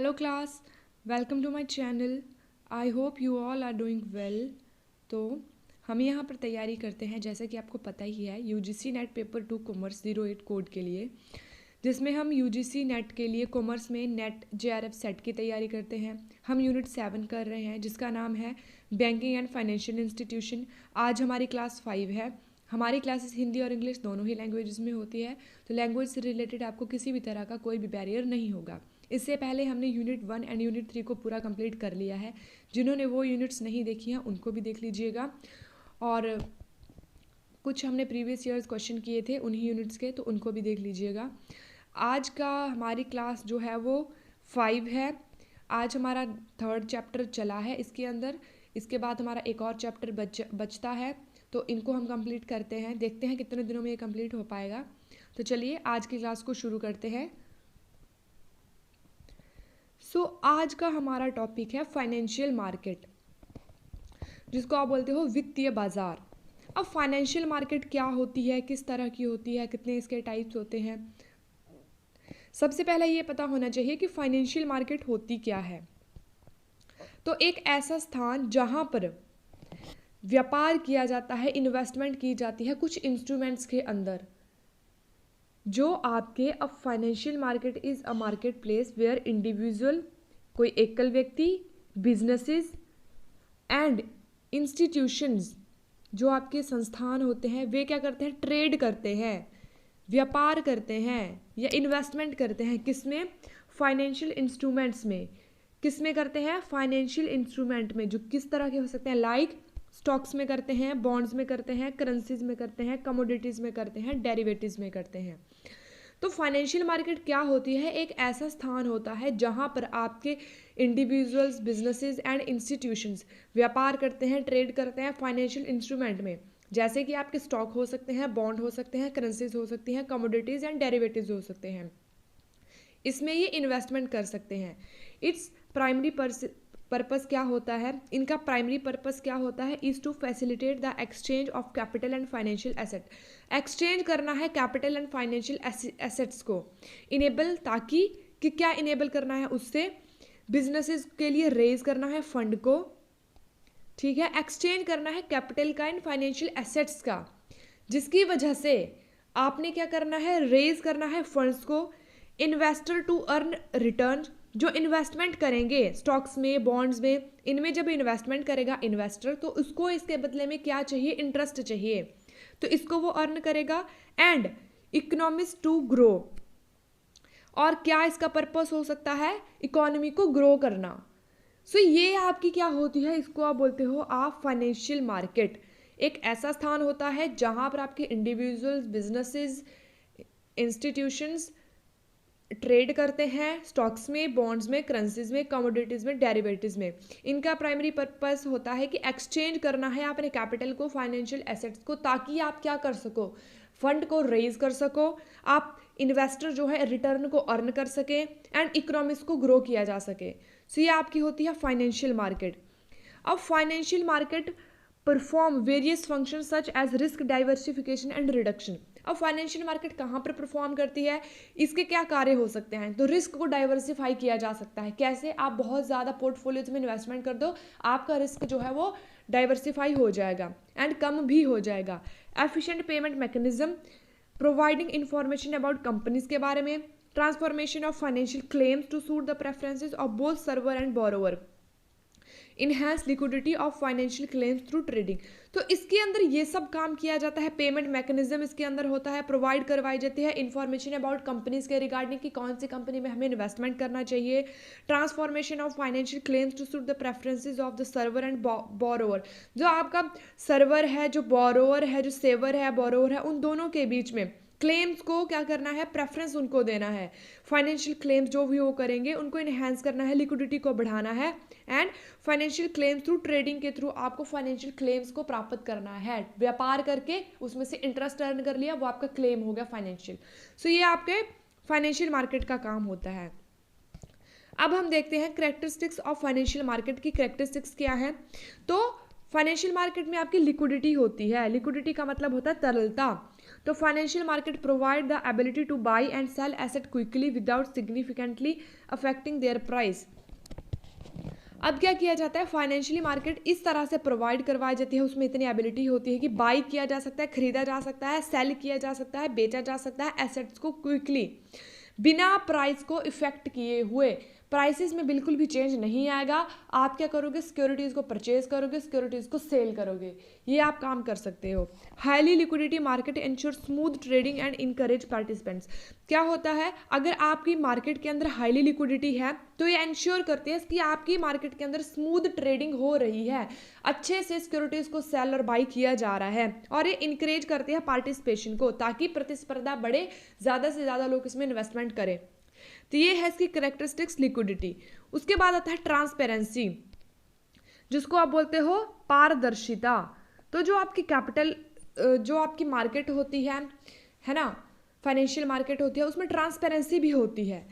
Hello class, welcome to my channel. I hope you all are doing well. तो हम यहाँ पर तैयारी करते हैं, जैसा कि आपको पता ही है, UGC net paper 2 commerce 08 code के लिए, जिसमें हम UGC नेट के लिए कॉमर्स में नेट JRF सेट की तैयारी करते हैं। हम यूनिट 7 कर रहे हैं, जिसका नाम है बैंकिंग एंड फाइनेंशियल इंस्टीट्यूशन। आज हमारी क्लास 5 है। हमारी क्लासेस हिंदी और इंग्लिश दोनों ही लैंग्वेजेस में होती है, तो लैंग्वेज से रिलेटेड आपको किसी भी तरह का कोई भी बैरियर नहीं होगा। इससे पहले हमने यूनिट 1 एंड यूनिट 3 को पूरा कंप्लीट कर लिया है। जिन्होंने वो यूनिट्स नहीं देखी हैं उनको भी देख लीजिएगा, और कुछ हमने प्रीवियस ईयर्स क्वेश्चन किए थे उन्हीं यूनिट्स के, तो उनको भी देख लीजिएगा। आज का हमारी क्लास जो है वो 5 है। आज हमारा 3rd चैप्टर चला है इसके अंदर। इसके बाद हमारा एक और चैप्टर बचता है, तो इनको हम कंप्लीट करते हैं। देखते हैं कितने दिनों में ये कंप्लीट हो पाएगा। तो चलिए आज की क्लास को शुरू करते हैं। आज का हमारा टॉपिक है फाइनेंशियल मार्केट, जिसको आप बोलते हो वित्तीय बाजार। अब फाइनेंशियल मार्केट क्या होती है, किस तरह की होती है, कितने इसके टाइप्स होते हैं। सबसे पहले ये पता होना चाहिए कि फाइनेंशियल मार्केट होती क्या है। तो एक ऐसा स्थान जहां पर व्यापार किया जाता है, इन्वेस्टमेंट की जाती है कुछ इंस्ट्रूमेंट्स के अंदर, जो आपके अब financial market is a market place where individual, कोई एकल व्यक्ति, बिजनेसेस एंड इंस्टीट्यूशंस, जो आपके संस्थान होते हैं, वे क्या करते हैं, ट्रेड करते हैं, व्यापार करते हैं या इन्वेस्टमेंट करते हैं। किसमें? फाइनेंशियल इंस्ट्रूमेंट्स में। किसमें करते हैं? फाइनेंशियल इंस्ट्रूमेंट में, जो किस तरह के हो सकते हैं, लाइक स्टॉक्स में करते हैं, बॉन्ड्स में करते हैं, करेंसीज में करते हैं, कमोडिटीज़ में करते हैं, डेरिवेटिव्स में करते हैं। तो फाइनेंशियल मार्केट क्या होती है? एक ऐसा स्थान होता है जहां पर आपके इंडिविजुअल्स, बिजनेसेस एंड इंस्टीट्यूशंस व्यापार करते हैं, ट्रेड करते हैं फाइनेंशियल इंस्ट्रूमेंट में। जैसे कि आपके स्टॉक हो सकते हैं, बॉन्ड हो सकते हैं, करेंसीज हो सकती हैं, कमोडिटीज़ एंड डेरिवेटिव्स हो सकते हैं। इसमें ये इन्वेस्टमेंट कर सकते हैं। इट्स प्राइमरी पर्पस क्या होता है? इनका प्राइमरी पर्पस क्या होता है? Is to facilitate the exchange of capital and financial asset. Exchange करना है कैपिटल एंड फाइनेंशियल एसेट्स को, इनेबल, ताकि कि क्या इनेबल करना है उससे? बिजनेसेस के लिए रेज करना है फंड को, ठीक है, एक्सचेंज करना है कैपिटल का एंड फाइनेंशियल एसेट्स का, जिसकी वजह से आपने क्या करना है, रेज करना है फंड्स को। इन्वेस्टर टू अर्न रिटर्न, जो इन्वेस्टमेंट करेंगे स्टॉक्स में, बॉन्ड्स में, इनमें जब इन्वेस्टमेंट करेगा इन्वेस्टर, तो उसको इसके बदले में क्या चाहिए? इंटरेस्ट चाहिए, तो इसको वो अर्न करेगा। एंड इकोनॉमिक्स टू ग्रो, और क्या इसका पर्पस हो सकता है? इकोनॉमी को ग्रो करना। ये आपकी क्या होती है? इसको आप बोलते हो आप फाइनेंशियल मार्केट। एक ऐसा स्थान होता है जहां पर आपके इंडिविजुअल्स, बिजनेसेस, इंस्टीट्यूशंस ट्रेड करते हैं स्टॉक्स में, बॉन्ड्स में, करेंसीज में, कमोडिटीज़ में, डेरिवेटिव्स में। इनका प्राइमरी पर्पस होता है कि एक्सचेंज करना है अपने कैपिटल को, फाइनेंशियल एसेट्स को, ताकि आप क्या कर सको, फंड को रेज कर सको, आप इन्वेस्टर जो है रिटर्न को अर्न कर सके एंड इकोनॉमिक्स को ग्रो किया जा सके। ये आपकी होती है फाइनेंशियल मार्केट। अब financial market perform various function such as risk diversification and reduction. अब फाइनेंशियल मार्केट कहाँ पर परफॉर्म करती है? इसके क्या कार्य हो सकते हैं? तो रिस्क को डाइवर्सिफाई किया जा सकता है। कैसे? आप बहुत ज़्यादा पोर्टफोलियोज में इन्वेस्टमेंट कर दो, आपका रिस्क जो है वो डाइवर्सिफाई हो जाएगा एंड कम भी हो जाएगा। Efficient payment mechanism, providing information about companies के बारे में, transformation of financial claims to suit the preferences of both server and borrower, enhance liquidity of financial claims through trading. तो इसके अंदर ये सब काम किया जाता है। पेमेंट मैकेनिज्म इसके अंदर होता है, प्रोवाइड करवाई जाती है इंफॉर्मेशन अबाउट कंपनीज के रिगार्डिंग कि कौन सी कंपनी में हमें इन्वेस्टमेंट करना चाहिए। Transformation of financial claims to suit the preferences of the server and borrower, जो आपका सर्वर है, जो बोरोवर है, जो सेवर है, बोरोवर है, उन दोनों के बीच में क्लेम्स को क्या करना है, प्रेफरेंस उनको देना है। फाइनेंशियल क्लेम्स जो भी वो करेंगे उनको इन्हेंस करना है, लिक्विडिटी को बढ़ाना है and financial claims through trading के थ्रू आपको फाइनेंशियल क्लेम्स को प्राप्त करना है। व्यापार करके उसमें से इंटरेस्ट अर्न कर लिया, वो आपका क्लेम हो गया फाइनेंशियल। ये आपके फाइनेंशियल मार्केट का काम होता है। अब हम देखते हैं कैरेक्टरिस्टिक्स ऑफ फाइनेंशियल मार्केट की। कैरेक्टरिस्टिक्स क्या है? तो फाइनेंशियल मार्केट में आपकी लिक्विडिटी होती है। लिक्विडिटी का मतलब होता है तरलता। तो financial market provide the ability to buy and sell asset quickly without significantly affecting their price. अब क्या किया जाता है, फाइनेंशियली मार्केट इस तरह से प्रोवाइड करवाई जाती है, उसमें इतनी एबिलिटी होती है कि बाई किया जा सकता है, खरीदा जा सकता है, सेल किया जा सकता है, बेचा जा सकता है एसेट्स को क्विकली, बिना प्राइस को इफेक्ट किए हुए। प्राइसेस में बिल्कुल भी चेंज नहीं आएगा। आप क्या करोगे, सिक्योरिटीज़ को परचेज करोगे, सिक्योरिटीज़ को सेल करोगे, ये आप काम कर सकते हो। Highly liquidity market ensure smooth trading and encourage participants. क्या होता है, अगर आपकी मार्केट के अंदर हाईली लिक्विडिटी है तो ये इंश्योर करते हैं कि आपकी मार्केट के अंदर स्मूथ ट्रेडिंग हो रही है, अच्छे से सिक्योरिटीज़ को सेल और बाई किया जा रहा है, और ये इनकरेज करते हैं पार्टिसिपेशन को, ताकि प्रतिस्पर्धा बढ़े, ज़्यादा से ज़्यादा लोग इसमें इन्वेस्टमेंट करें। तो ये है इसकी कैरेक्टरिस्टिक्स लिक्विडिटी। उसके बाद आता है ट्रांसपेरेंसी, जिसको आप बोलते हो पारदर्शिता। तो जो आपकी कैपिटल, जो आपकी मार्केट होती है ना, फाइनेंशियल मार्केट होती है, उसमें ट्रांसपेरेंसी भी होती है,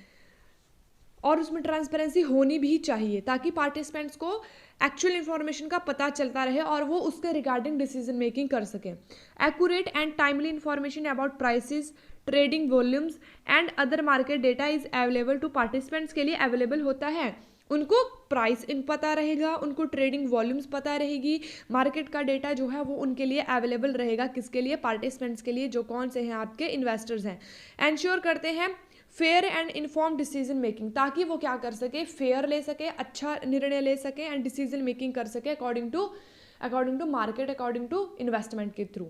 और उसमें ट्रांसपेरेंसी होनी भी चाहिए, ताकि पार्टिसिपेंट्स को एक्चुअल इन्फॉर्मेशन का पता चलता रहे और वो उसके रिगार्डिंग डिसीजन मेकिंग कर सकें। Accurate and timely information about prices, trading volumes and other market data is available to participants के लिए अवेलेबल होता है। उनको प्राइस इन पता रहेगा, उनको ट्रेडिंग वॉल्यूम्स पता रहेगी, मार्केट का डेटा जो है वो उनके लिए अवेलेबल रहेगा। किसके लिए, पार्टिसिपेंट्स के लिए, जो कौन से हैं आपके इन्वेस्टर्स हैं। एंश्योर करते हैं fair and inform decision making, ताकि वो क्या कर सके, फेयर ले सके, अच्छा निर्णय ले सके एंड डिसीजन मेकिंग कर सके according to market, according to investment के थ्रू।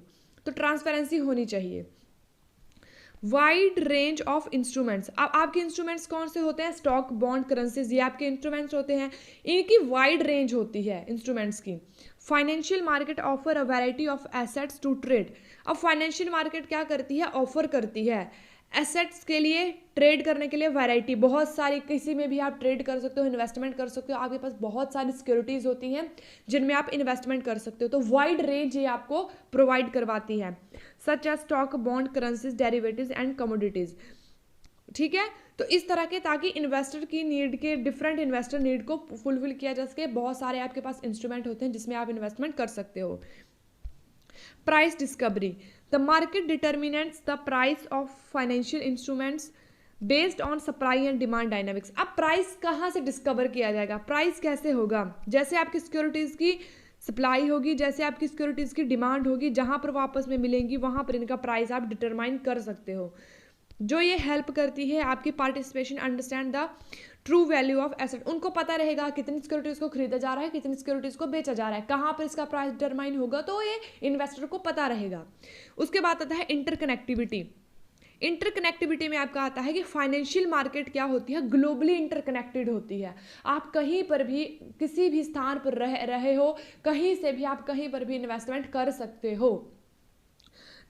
तो ट्रांसपेरेंसी होनी चाहिए। Wide range of instruments. अब आपके इंस्ट्रूमेंट्स कौन से होते हैं, स्टॉक, बॉन्ड, करेंसीज, ये आपके इंस्ट्रूमेंट्स होते हैं, इनकी वाइड रेंज होती है इंस्ट्रूमेंट्स की। Financial market offer a variety of assets to trade. अब फाइनेंशियल मार्केट क्या करती है, ऑफर करती है एसेट्स के लिए, ट्रेड करने के लिए वैरायटी बहुत सारी, किसी में भी आप ट्रेड कर सकते हो, इन्वेस्टमेंट कर सकते हो, आपके पास बहुत सारी सिक्योरिटीज़ होती हैं जिनमें आप इन्वेस्टमेंट कर सकते हो। तो वाइड रेंज ये आपको प्रोवाइड करवाती है, such as stock, bond, currencies, derivatives and commodities. ठीक है, तो इस तरह के, ताकि इन्वेस्टर की नीड के, डिफरेंट इन्वेस्टर नीड को फुलफिल किया जा सके, बहुत सारे आपके पास इंस्ट्रूमेंट होते हैं जिसमें आप इन्वेस्टमेंट कर सकते हो। Price discovery. The market determines the price of financial instruments based on supply and demand dynamics. अब प्राइस कहाँ से डिस्कवर किया जाएगा, प्राइस कैसे होगा, जैसे आपकी सिक्योरिटीज़ की सप्लाई होगी, जैसे आपकी सिक्योरिटीज़ की डिमांड होगी, जहाँ पर वो आपस में मिलेंगी वहाँ पर इनका प्राइस आप डिटरमाइन कर सकते हो। जो ये हेल्प करती है आपकी participation understand the true value of asset. उनको पता रहेगा कितनी सिक्योरिटीज़ को खरीदा जा रहा है, कितनी सिक्योरिटीज़ को बेचा जा रहा है, कहाँ पर इसका प्राइस डिटरमाइन होगा, तो ये इन्वेस्टर को पता रहेगा। उसके बाद आता है इंटरकनेक्टिविटी। इंटरकनेक्टिविटी में आपका आता है कि फाइनेंशियल मार्केट क्या होती है, ग्लोबली इंटरकनेक्टेड होती है। आप कहीं पर भी, किसी भी स्थान पर रहे हो, कहीं से भी आप कहीं पर भी इन्वेस्टमेंट कर सकते हो।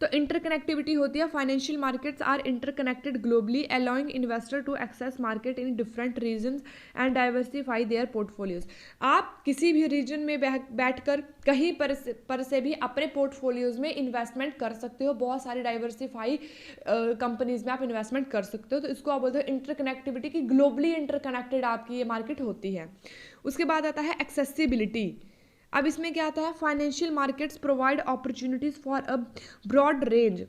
तो इंटरकनेक्टिविटी होती है, financial markets are interconnected globally allowing investor to access market in different regions and diversify their portfolios. आप किसी भी रीजन में बैठकर कहीं पर से भी अपने पोर्टफोलियोज में इन्वेस्टमेंट कर सकते हो, बहुत सारी डाइवर्सिफाई कंपनीज में आप इन्वेस्टमेंट कर सकते हो। तो इसको आप बोलते हो इंटरकनेक्टिविटी की, ग्लोबली इंटरकनेक्टेड आपकी ये मार्केट होती है। उसके बाद आता है एक्सेसिबिलिटी। अब इसमें क्या आता है, financial markets provide opportunities for a broad range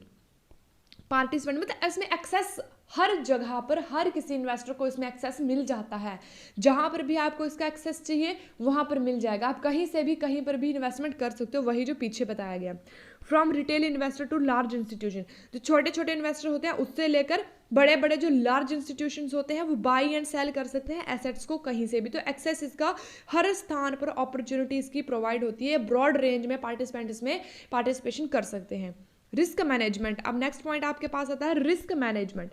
participant. मतलब इसमें एक्सेस हर जगह पर, हर किसी इन्वेस्टर को इसमें एक्सेस मिल जाता है, जहां पर भी आपको इसका एक्सेस चाहिए वहां पर मिल जाएगा। आप कहीं से भी कहीं पर भी इन्वेस्टमेंट कर सकते हो, वही जो पीछे बताया गया। From retail investor to large institution, जो छोटे छोटे इन्वेस्टर होते हैं उससे लेकर बड़े बड़े जो लार्ज इंस्टीट्यूशंस होते हैं वो बाई एंड सेल कर सकते हैं एसेट्स को कहीं से भी। तो एक्सेस इसका हर स्थान पर अपॉर्चुनिटी इसकी प्रोवाइड होती है, ब्रॉड रेंज में पार्टिसिपेंट इसमें पार्टिसिपेशन कर सकते हैं। Risk management. अब नेक्स्ट पॉइंट आपके पास आता है risk management.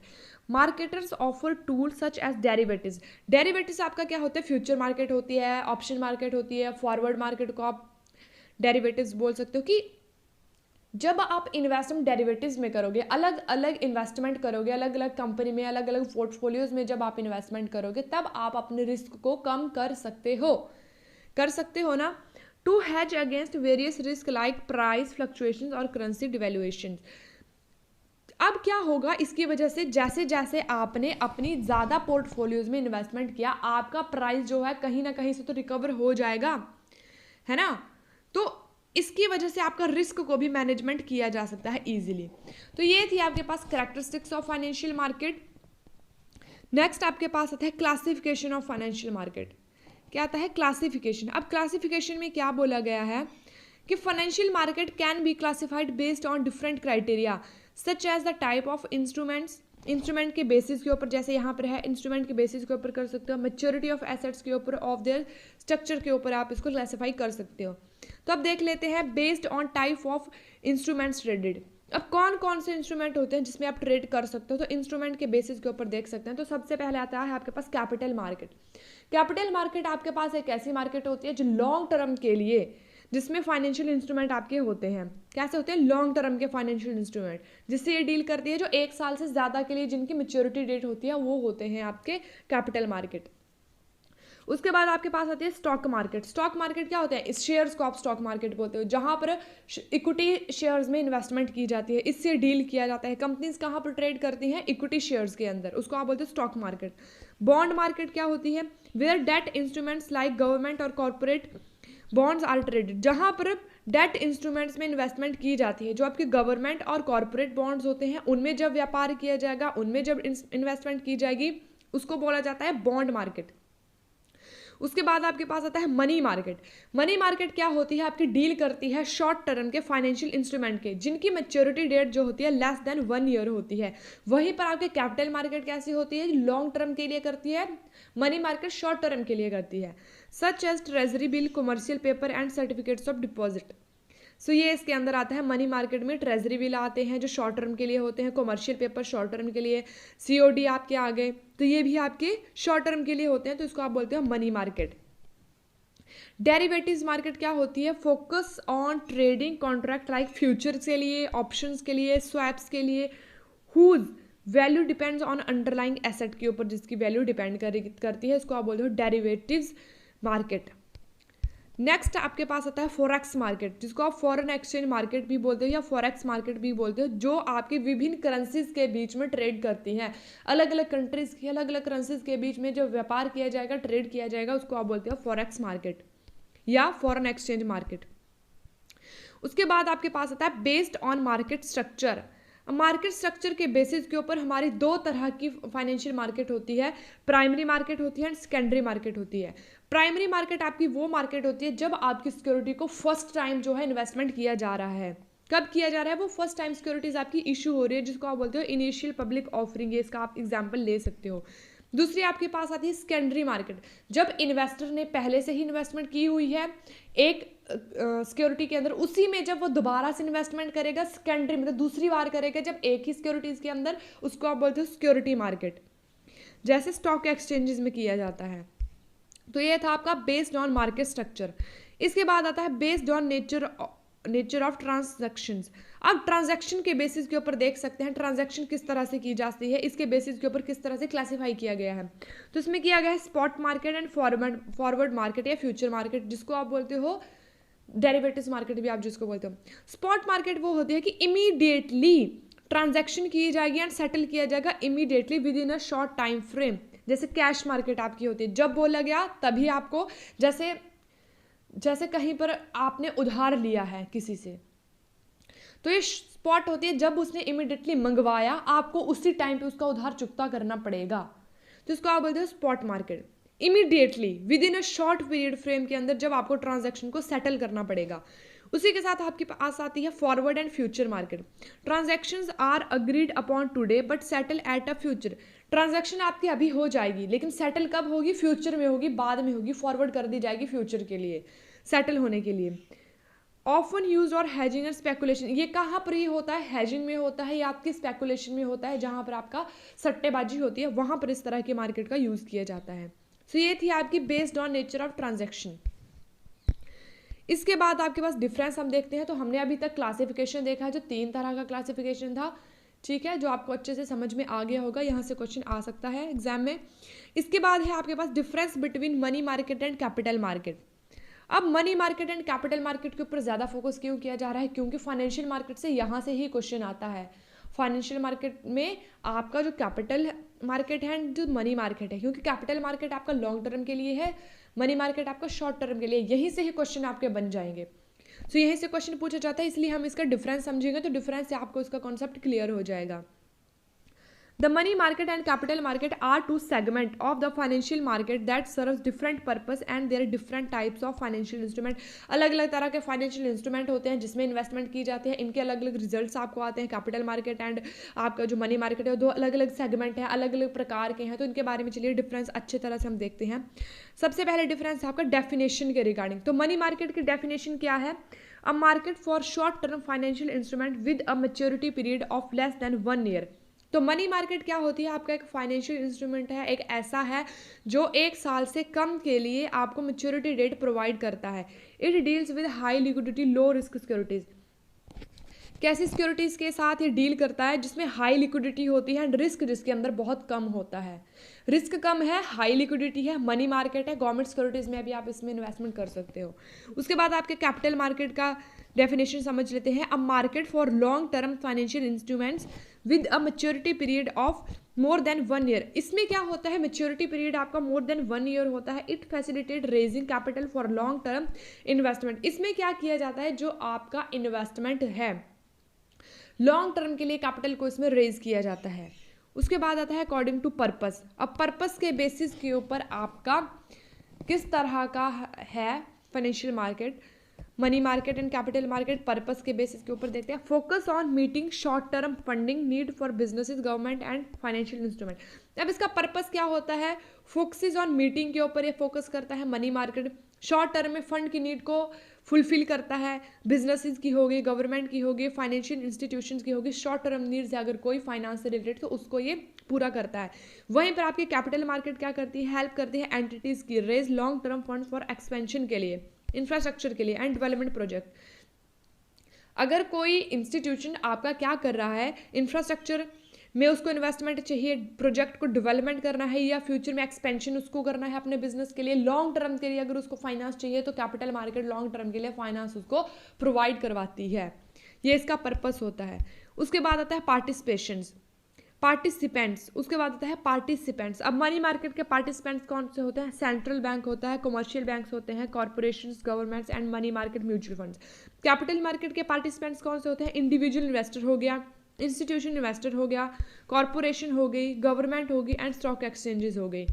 Marketers offer tool such as derivatives. Derivatives आपका क्या होता है, फ्यूचर मार्केट होती है, ऑप्शन मार्केट होती है, फॉरवर्ड मार्केट को आप डेरिवेटिव्स बोल सकते हो। कि जब आप इन्वेस्टमेंट डेरिवेटिव्स में करोगे, अलग अलग इन्वेस्टमेंट करोगे, अलग अलग कंपनी में, अलग अलग पोर्टफोलियोज में जब आप इन्वेस्टमेंट करोगे, तब आप अपने रिस्क को कम कर सकते हो ना। To hedge against various risk like price fluctuations और करेंसी डिवैल्यूएशन। अब क्या होगा इसकी वजह से, जैसे जैसे आपने अपनी ज़्यादा पोर्टफोलियोज में इन्वेस्टमेंट किया, आपका प्राइस जो है कहीं ना कहीं से तो रिकवर हो जाएगा, है ना। तो इसकी वजह से आपका रिस्क को भी मैनेजमेंट किया जा सकता है इजीली। तो ये थी आपके पास characteristics of financial market. Next आपके पास आता है क्लासिफिकेशन ऑफ फाइनेंशियल मार्केट। क्या आता है? क्लासिफिकेशन। अब क्लासिफिकेशन में क्या बोला गया है कि financial market can be classified based on different criteria such as the type of instruments, instrument के बेसिस के ऊपर, जैसे यहाँ पर है इंस्ट्रूमेंट के बेसिस के ऊपर कर सकते हो, मैच्योरिटी ऑफ एसेट्स के ऊपर, ऑफ देयर स्ट्रक्चर के ऊपर आप इसको क्लासीफाई कर सकते हो। तो अब देख लेते हैं based on type of instruments traded. अब कौन कौन से इंस्ट्रूमेंट होते हैं जिसमें आप ट्रेड कर सकते हो, तो इंस्ट्रूमेंट के बेसिस के ऊपर देख सकते हैं। तो सबसे पहले आता है आपके पास कैपिटल मार्केट। कैपिटल मार्केट आपके पास एक ऐसी मार्केट होती है जो लॉन्ग टर्म के लिए, जिसमें फाइनेंशियल इंस्ट्रूमेंट आपके होते हैं। कैसे होते हैं? लॉन्ग टर्म के फाइनेंशियल इंस्ट्रूमेंट, जिससे ये डील करती है जो 1 साल से ज़्यादा के लिए जिनकी मैच्योरिटी डेट होती है, वो होते हैं आपके कैपिटल मार्केट। उसके बाद आपके पास आती है स्टॉक मार्केट। स्टॉक मार्केट क्या होता है? इस शेयर्स को आप स्टॉक मार्केट बोलते हो, जहां पर इक्विटी शेयर्स में इन्वेस्टमेंट की जाती है, इससे डील किया जाता है। कंपनीज कहाँ पर ट्रेड करती हैं? इक्विटी शेयर्स के अंदर, उसको आप बोलते हो स्टॉक मार्केट। बॉन्ड मार्केट क्या होती है? Where debt instruments like government और कॉर्पोरेट बॉन्ड्स आर ट्रेडेड, जहां पर डेट इंस्ट्रूमेंट्स में इन्वेस्टमेंट की जाती है, जो आपके गवर्नमेंट और कॉर्पोरेट बॉन्ड्स होते हैं, उनमें जब व्यापार किया जाएगा, उनमें जब इन्वेस्टमेंट की जाएगी, उसको बोला जाता है बॉन्ड मार्केट। उसके बाद आपके पास आता है मनी मार्केट। मनी मार्केट क्या होती है? आपकी डील करती है शॉर्ट टर्म के फाइनेंशियल इंस्ट्रूमेंट के, जिनकी मैच्योरिटी डेट जो होती है लेस देन 1 ईयर होती है। वहीं पर आपके कैपिटल मार्केट कैसी होती है? लॉन्ग टर्म के लिए करती है। मनी मार्केट शॉर्ट टर्म के लिए करती है, such as treasury bill, commercial paper and certificates of deposit. So ये इसके अंदर आता है। मनी मार्केट में ट्रेजरी बिल आते हैं जो शॉर्ट टर्म के लिए होते हैं, कमर्शियल पेपर शॉर्ट टर्म के लिए, सीओडी आपके आ गए, तो ये भी आपके शॉर्ट टर्म के लिए होते हैं, तो इसको आप बोलते हो मनी मार्केट। डेरिवेटिव्स मार्केट क्या होती है? Focus on trading contract like futures के लिए, ऑप्शंस के लिए, स्वैप्स के लिए, whose value depends on underlying asset के ऊपर, जिसकी वैल्यू डिपेंड करती है, इसको आप बोलते हो डेरिवेटिव्स मार्केट। नेक्स्ट आपके पास आता है फॉरेक्स मार्केट, जिसको आप फॉरेन एक्सचेंज मार्केट भी बोलते हो या फॉरेक्स मार्केट भी बोलते हो, जो आपके विभिन्न करेंसीज के बीच में ट्रेड करती हैं। अलग अलग कंट्रीज की अलग अलग करेंसीज के बीच में जो व्यापार किया जाएगा, ट्रेड किया जाएगा, उसको आप बोलते हो फॉरेक्स मार्केट या फॉरेन एक्सचेंज मार्केट। उसके बाद आपके पास आता है based on market structure. Market structure के बेसिस के ऊपर हमारी 2 तरह की फाइनेंशियल मार्केट होती है, प्राइमरी मार्केट होती है एंड सेकेंडरी मार्केट होती है। प्राइमरी मार्केट आपकी वो मार्केट होती है जब आपकी सिक्योरिटी को फर्स्ट टाइम जो है इन्वेस्टमेंट किया जा रहा है। कब किया जा रहा है? वो फर्स्ट टाइम सिक्योरिटीज आपकी इशू हो रही है, जिसको आप बोलते हो इनिशियल पब्लिक ऑफरिंग, इसका आप एग्जाम्पल ले सकते हो। दूसरी आपके पास आती है सेकेंडरी मार्केट, जब इन्वेस्टर ने पहले से ही इन्वेस्टमेंट की हुई है एक सिक्योरिटी के अंदर, उसी में जब वो दोबारा से इन्वेस्टमेंट करेगा, सेकेंडरी मतलब दूसरी बार करेगा जब एक ही सिक्योरिटीज के अंदर, उसको आप बोलते हो सिक्योरिटी मार्केट, जैसे स्टॉक एक्सचेंजेस में किया जाता है। तो ये था आपका बेस्ड ऑन मार्केट स्ट्रक्चर। इसके बाद आता है based on nature of transactions. अब ट्रांजैक्शन के बेसिस के ऊपर देख सकते हैं ट्रांजैक्शन किस तरह से की जाती है, इसके बेसिस के ऊपर किस तरह से क्लासिफाई किया गया है। तो इसमें किया गया है spot market and forward market या फ्यूचर मार्केट, जिसको आप बोलते हो डेरिवेटिव्स मार्केट भी आप जिसको बोलते हो। स्पॉट मार्केट वो होती है कि इमीडिएटली ट्रांजैक्शन की जाएगी एंड सेटल किया जाएगा immediately with in a short time frame. जैसे कैश मार्केट आपकी होती है, जब बोला गया तभी आपको, जैसे कहीं पर आपने उधार लिया है किसी से, तो ये स्पॉट होती है जब उसने इमीडिएटली मंगवाया, आपको उसी टाइम पे उसका उधार चुकता करना पड़ेगा, तो इसको आप बोलते हो spot market. Immediately with in a short period frame के अंदर जब आपको ट्रांजैक्शन को सेटल करना पड़ेगा। उसी के साथ आपके पास आती है forward and future market. Transactions are agreed upon today but settle at a future. Transaction आपकी अभी हो जाएगी लेकिन सेटल कब होगी? फ्यूचर में होगी, बाद में होगी, फॉरवर्ड कर दी जाएगी फ्यूचर के लिए, सेटल होने के लिए। ऑफन यूज और हैजिंग एंड स्पेकुलेशन, ये कहाँ पर ये होता है? हैजिंग में होता है या आपकी स्पेकुलेशन में होता है, जहाँ पर आपका सट्टेबाजी होती है, वहाँ पर इस तरह की मार्केट का यूज़ किया जाता है। सो ये थी आपकी based on nature of transaction. इसके बाद आपके पास डिफरेंस हम देखते हैं। तो हमने अभी तक क्लासिफिकेशन देखा है, जो 3 तरह का क्लासिफिकेशन था, ठीक है, जो आपको अच्छे से समझ में आ गया होगा, यहाँ से क्वेश्चन आ सकता है एग्जाम में। इसके बाद है आपके पास difference between money market and capital market. अब money market and capital market के ऊपर ज़्यादा फोकस क्यों किया जा रहा है? क्योंकि फाइनेंशियल मार्केट से यहाँ से ही क्वेश्चन आता है। फाइनेंशियल मार्केट में आपका जो कैपिटल मार्केट है एंड जो मनी मार्केट है, क्योंकि कैपिटल मार्केट आपका लॉन्ग टर्म के लिए है, मनी मार्केट आपका शॉर्ट टर्म के लिए, यहीं से ही क्वेश्चन आपके बन जाएंगे। सो यहीं से क्वेश्चन पूछा जाता है, इसलिए हम इसका डिफरेंस समझेंगे, तो डिफरेंस से आपको इसका कॉन्सेप्ट क्लियर हो जाएगा। The money market and capital market are two segments of the financial market that serves different purpose and there are different types of financial instrument। अलग अलग तरह के फाइनेंशियल इंस्ट्रूमेंट होते हैं जिसमें इन्वेस्टमेंट की जाती है, इनके अलग अलग रिजल्ट्स आपको आते हैं। कैपिटल मार्केट एंड आपका जो मनी मार्केट है, दो अलग अलग सेगमेंट है, अलग अलग प्रकार के हैं, तो इनके बारे में चलिए डिफरेंस अच्छे तरह से हम देखते हैं। सबसे पहले डिफरेंस है आपका डेफिनेशन के रिगार्डिंग। तो मनी मार्केट की डेफिनेशन क्या है? A market for short term financial instrument with a maturity period of less than 1 year. तो मनी मार्केट क्या होती है? आपका एक फाइनेंशियल इंस्ट्रूमेंट है, एक ऐसा है जो 1 साल से कम के लिए आपको मैच्योरिटी डेट प्रोवाइड करता है। It deals with high liquidity low risk securities. कैसी सिक्योरिटीज के साथ ये डील करता है? जिसमें हाई लिक्विडिटी होती है एंड रिस्क जिसके अंदर बहुत कम होता है। रिस्क कम है, हाई लिक्विडिटी है, मनी मार्केट है, गवर्नमेंट सिक्योरिटीज में भी आप इसमें इन्वेस्टमेंट कर सकते हो। उसके बाद आपके कैपिटल मार्केट का डेफिनेशन समझ लेते हैं। A market for long term financial instruments with a maturity period of more than 1 year. इसमें क्या होता है? मैच्योरिटी पीरियड आपका मोर देन 1 ईयर होता है। It facilitate raising capital for long term investment. इसमें क्या किया जाता है? जो आपका इन्वेस्टमेंट है लॉन्ग टर्म के लिए कैपिटल को इसमें रेज किया जाता है। उसके बाद आता है अकॉर्डिंग टू पर्पस। अब पर्पस के बेसिस के ऊपर आपका किस तरह का है financial market, money market and capital market purpose के बेसिस के ऊपर देखते हैं। Focus on meeting short term funding need for businesses government and financial instrument. अब इसका पर्पस क्या होता है? फोकस ऑन मीटिंग के ऊपर ये फोकस करता है मनी मार्केट। शॉर्ट टर्म में फंड की नीड को फुलफिल करता है, बिजनेसेस की होगी, गवर्नमेंट की होगी, फाइनेंशियल इंस्टीट्यूशंस की होगी। शॉर्ट टर्म नीड्स है अगर कोई फाइनेंस से रिलेटेड तो उसको ये पूरा करता है। वहीं पर आपकी कैपिटल मार्केट क्या करती है? हेल्प करती है एंटिटीज की raise long term fund for expansion के लिए, इंफ्रास्ट्रक्चर के लिए एंड डेवलपमेंट प्रोजेक्ट। अगर कोई इंस्टीट्यूशन आपका क्या कर रहा है, इंफ्रास्ट्रक्चर में उसको इन्वेस्टमेंट चाहिए, प्रोजेक्ट को डेवलपमेंट करना है या फ्यूचर में एक्सपेंशन उसको करना है अपने बिजनेस के लिए, लॉन्ग टर्म के लिए अगर उसको फाइनेंस चाहिए तो कैपिटल मार्केट लॉन्ग टर्म के लिए फाइनेंस उसको प्रोवाइड करवाती है। ये इसका पर्पस होता है। उसके बाद आता है पार्टिसिपेंट्स। उसके बाद आता है पार्टिसिपेंट्स। अब मनी मार्केट के पार्टिसिपेंट्स कौन से होते हैं? सेंट्रल बैंक होता है, कमर्शियल बैंक्स होते हैं, corporations, governments and money market mutual funds. Capital market के पार्टिसिपेंट्स कौन से होते हैं? इंडिविजुअल इन्वेस्टर हो गया, इंस्टीट्यूशन इन्वेस्टर हो गया, कॉर्पोरेशन हो गई, गवर्नमेंट होगी एंड स्टॉक एक्सचेंजेस हो गई।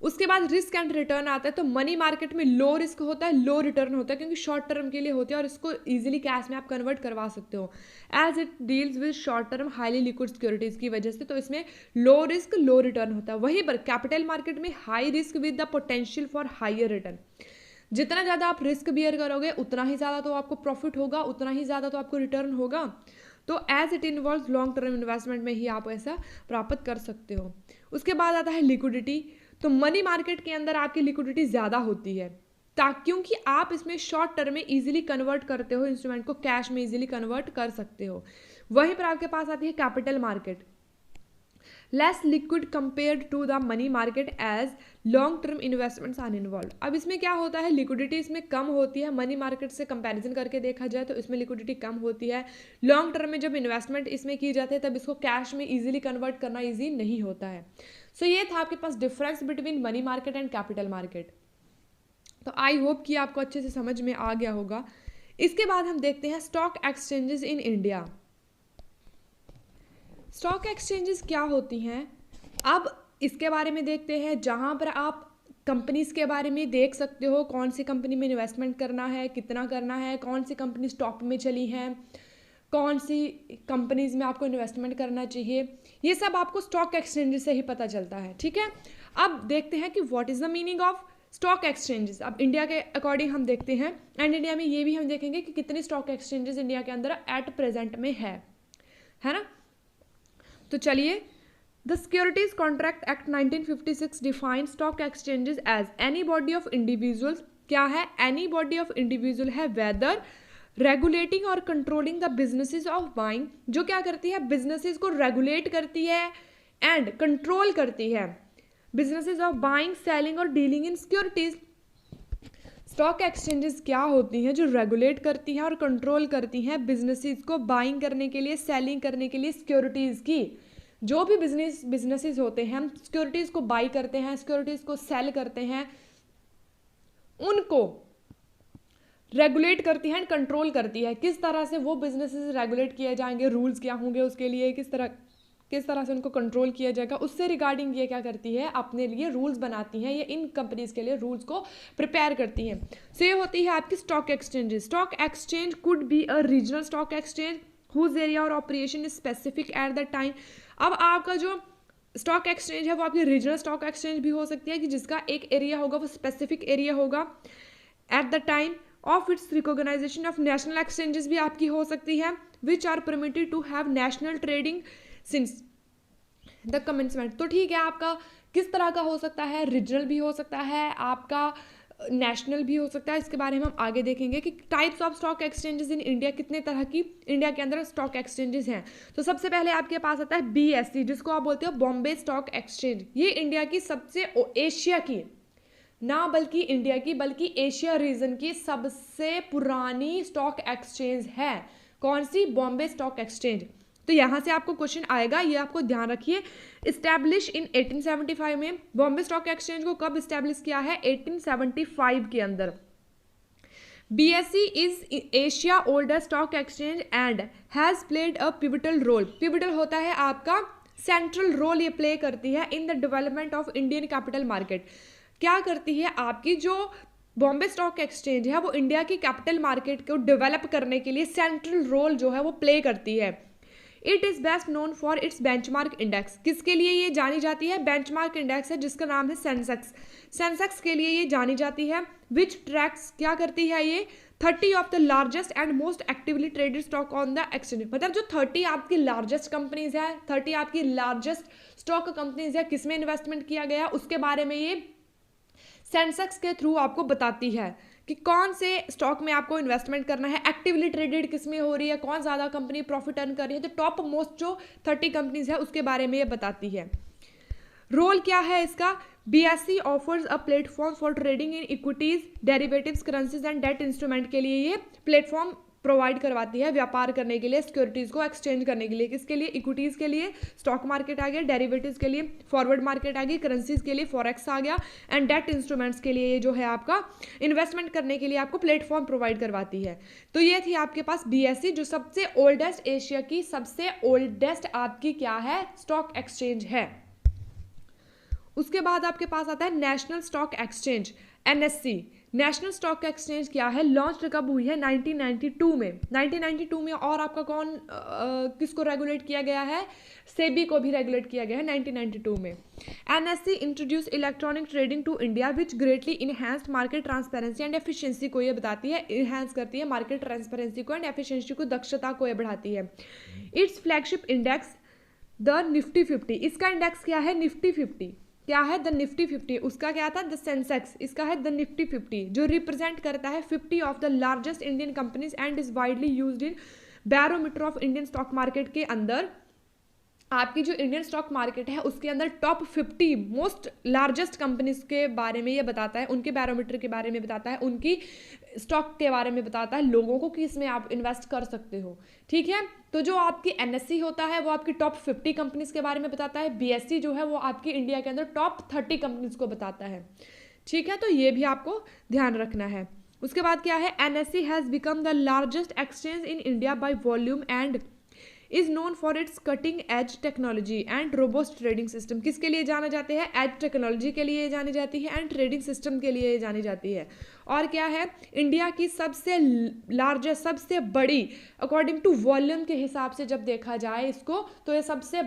उसके बाद रिस्क एंड रिटर्न आता है। तो मनी मार्केट में लो रिस्क होता है, लो रिटर्न होता है क्योंकि शॉर्ट टर्म के लिए होती है और इसको इजीली कैश में आप कन्वर्ट करवा सकते हो as it deals with short term highly liquid securities की वजह से। तो इसमें लो रिस्क लो रिटर्न होता है। वहीं पर कैपिटल मार्केट में high risk with the potential for higher return. जितना ज़्यादा आप रिस्क बियर करोगे उतना ही ज़्यादा तो आपको प्रॉफिट होगा, उतना ही ज़्यादा तो आपको रिटर्न होगा। तो as it involve long term investment में ही आप ऐसा प्राप्त कर सकते हो। उसके बाद आता है लिक्विडिटी। तो मनी मार्केट के अंदर आपकी लिक्विडिटी ज़्यादा होती है क्योंकि आप इसमें शॉर्ट टर्म में इजीली कन्वर्ट करते हो, इंस्ट्रूमेंट को कैश में इजीली कन्वर्ट कर सकते हो। वहीं पर आपके पास आती है capital market, less liquid compared to the money market as long term investments are involve. अब इसमें क्या होता है? लिक्विडिटी इसमें कम होती है, मनी मार्केट से कंपैरिजन करके देखा जाए तो इसमें लिक्विडिटी कम होती है। लॉन्ग टर्म में जब इन्वेस्टमेंट इसमें की जाती है तब इसको कैश में इजीली कन्वर्ट करना ईजी नहीं होता है। सो ये था आपके पास difference between money market and capital market. तो आई होप कि आपको अच्छे से समझ में आ गया होगा। इसके बाद हम देखते हैं stock exchanges in India. Stock exchanges क्या होती हैं? अब इसके बारे में देखते हैं, जहाँ पर आप कंपनीज़ के बारे में देख सकते हो, कौन सी कंपनी में इन्वेस्टमेंट करना है, कितना करना है, कौन सी कंपनी स्टॉक में चली हैं, कौन सी कंपनीज़ में आपको इन्वेस्टमेंट करना चाहिए, ये सब आपको स्टॉक एक्सचेंजेस से ही पता चलता है। ठीक है, अब देखते हैं कि what is the meaning of stock exchanges. अब इंडिया के अकॉर्डिंग हम देखते हैं एंड इंडिया में ये भी हम देखेंगे कि कितने स्टॉक एक्सचेंजेस इंडिया के अंदर एट प्रेजेंट में है ना। तो चलिए, the securities contract act 1956 define stock exchanges as any body of individuals. क्या है? एनी बॉडी ऑफ इंडिविजुअल है वेदर रेगुलेटिंग और controlling the businesses of buying, जो क्या करती है? बिजनेसेस को रेगुलेट करती है एंड कंट्रोल करती है, बिजनेसेस ऑफ बाइंग, सेलिंग और dealing in securities. Stock exchanges क्या होती हैं? जो रेगुलेट करती हैं और कंट्रोल करती हैं बिजनेसेस को बाइंग करने के लिए, सेलिंग करने के लिए सिक्योरिटीज़ की। जो भी बिजनेसेस होते हैं, हम सिक्योरिटीज़ को बाई करते हैं, सिक्योरिटीज़ को सेल करते हैं, उनको रेगुलेट करती है एंड कंट्रोल करती है, किस तरह से वो बिजनेसेस रेगुलेट किए जाएंगे, रूल्स क्या होंगे उसके लिए, किस तरह से उनको कंट्रोल किया जाएगा, उससे रिगार्डिंग ये क्या करती है, अपने लिए रूल्स बनाती हैं, ये इन कंपनीज के लिए रूल्स को प्रिपेयर करती हैं। सो ये होती है आपकी stock exchanges. Stock exchange could be a regional stock exchange whose area और operation is specific at the time. अब आपका जो स्टॉक एक्सचेंज है वो आपकी रीजनल स्टॉक एक्सचेंज भी हो सकती है कि जिसका एक एरिया होगा वो स्पेसिफिक एरिया होगा at the time of its recognisation of national exchanges भी आपकी हो सकती है which are permitted to have national trading since the commencement. तो ठीक है, आपका किस तरह का हो सकता है, रीजनल भी हो सकता है, आपका नेशनल भी हो सकता है। इसके बारे में हम आगे देखेंगे कि types of stock exchanges in India, कितने तरह की इंडिया के अंदर स्टॉक एक्सचेंजेस हैं। तो सबसे पहले आपके पास आता है BSE, जिसको आप बोलते हो बॉम्बे स्टॉक एक्सचेंज। ये इंडिया की सबसे, एशिया की ना बल्कि इंडिया की बल्कि एशिया रीजन की सबसे पुरानी स्टॉक एक्सचेंज है। कौन सी? Bombay stock exchange. तो यहाँ से आपको क्वेश्चन आएगा, ये आपको ध्यान रखिए। इस्टेब्लिश इन 1875 में। बॉम्बे स्टॉक एक्सचेंज को कब इस्टेब्लिश किया है? 1875 के अंदर। BSE is Asia oldest stock exchange and has played a pivotal role. Pivotal होता है आपका सेंट्रल रोल, ये प्ले करती है in the development of Indian capital market. क्या करती है? आपकी जो बॉम्बे स्टॉक एक्सचेंज है वो इंडिया की कैपिटल मार्केट को डेवलप करने के लिए सेंट्रल रोल जो है वो प्ले करती है। It is best known for its benchmark index. किसके लिए ये जानी जाती है? बेंचमार्क इंडेक्स है जिसका नाम है सेंसेक्स। सेंसेक्स के लिए ये जानी जाती है विच ट्रैक्स, क्या करती है ये, 30 of the largest and most actively traded stock on the exchange. मतलब जो 30 आपकी लार्जेस्ट कंपनीज है, 30 आपकी लार्जेस्ट स्टॉक कंपनीज है, किसमें इन्वेस्टमेंट किया गया उसके बारे में ये सेंसेक्स के थ्रू आपको बताती है कि कौन से स्टॉक में आपको इन्वेस्टमेंट करना है, एक्टिवली ट्रेडेड किस में हो रही है, कौन ज़्यादा कंपनी प्रॉफिट अर्न कर रही है। तो टॉप मोस्ट जो 30 कंपनीज है उसके बारे में ये बताती है। रोल क्या है इसका? BSE offers a platform for trading in equities, derivatives, currencies and debt instrument के लिए ये प्लेटफॉर्म प्रोवाइड करवाती है व्यापार करने के लिए, सिक्योरिटीज को एक्सचेंज करने के लिए। किसके लिए? इक्विटीज के लिए स्टॉक मार्केट आ गया, डेरिवेटिव्स के लिए फॉरवर्ड मार्केट आ गई, करेंसीज के लिए फॉरेक्स आ गया, एंड डेट इंस्ट्रूमेंट्स के लिए ये जो है आपका इन्वेस्टमेंट करने के लिए आपको प्लेटफॉर्म प्रोवाइड करवाती है। तो ये थी आपके पास BSE, जो सबसे ओल्डेस्ट, एशिया की सबसे ओल्डेस्ट आपकी क्या है, स्टॉक एक्सचेंज है। उसके बाद आपके पास आता है national stock exchange, NSE। National stock exchange क्या है? लॉन्च कब हुई है? 1992 में। 1992 में। और आपका कौन किसको रेगुलेट किया गया है? सेबी को भी रेगुलेट किया गया है 1992 में। NSE introduce electronic trading to India which greatly enhanced market transparency and efficiency को ये बताती है, इनहेंस करती है मार्केट ट्रांसपेरेंसी को एंड एफिशिएंसी को, दक्षता को ये बढ़ाती है। Its flagship index the Nifty 50। इसका इंडेक्स क्या है? निफ्टी 50। क्या है? द निफ्टी 50। उसका क्या था? द सेंसेक्स। इसका है द निफ्टी 50, जो रिप्रेजेंट करता है 50 of the largest Indian companies and is widely used in barometer of Indian stock market के अंदर। आपकी जो इंडियन स्टॉक मार्केट है उसके अंदर टॉप 50 मोस्ट लार्जेस्ट कंपनीज के बारे में ये बताता है, उनके बैरोमीटर के बारे में बताता है, उनकी स्टॉक के बारे में बताता है, लोगों को कि इसमें आप इन्वेस्ट कर सकते हो। ठीक है, तो जो आपकी NSE होता है वो आपकी टॉप 50 कंपनीज के बारे में बताता है। BSE जो है वो आपकी इंडिया के अंदर टॉप 30 कंपनीज को बताता है। ठीक है, तो ये भी आपको ध्यान रखना है। उसके बाद क्या है? NSE has become the largest exchange in India by volume and is known for its cutting edge technology and robust trading system. किसके लिए जाना जाते हैं? एज टेक्नोलॉजी के लिए जानी जाती है एंड ट्रेडिंग सिस्टम के लिए जानी जाती है। और क्या है? इंडिया की सबसे लार्जेस्ट, सबसे बड़ी, अकॉर्डिंग टू वॉल्यूम के हिसाब से जब देखा जाए इसको, तो ये सबसे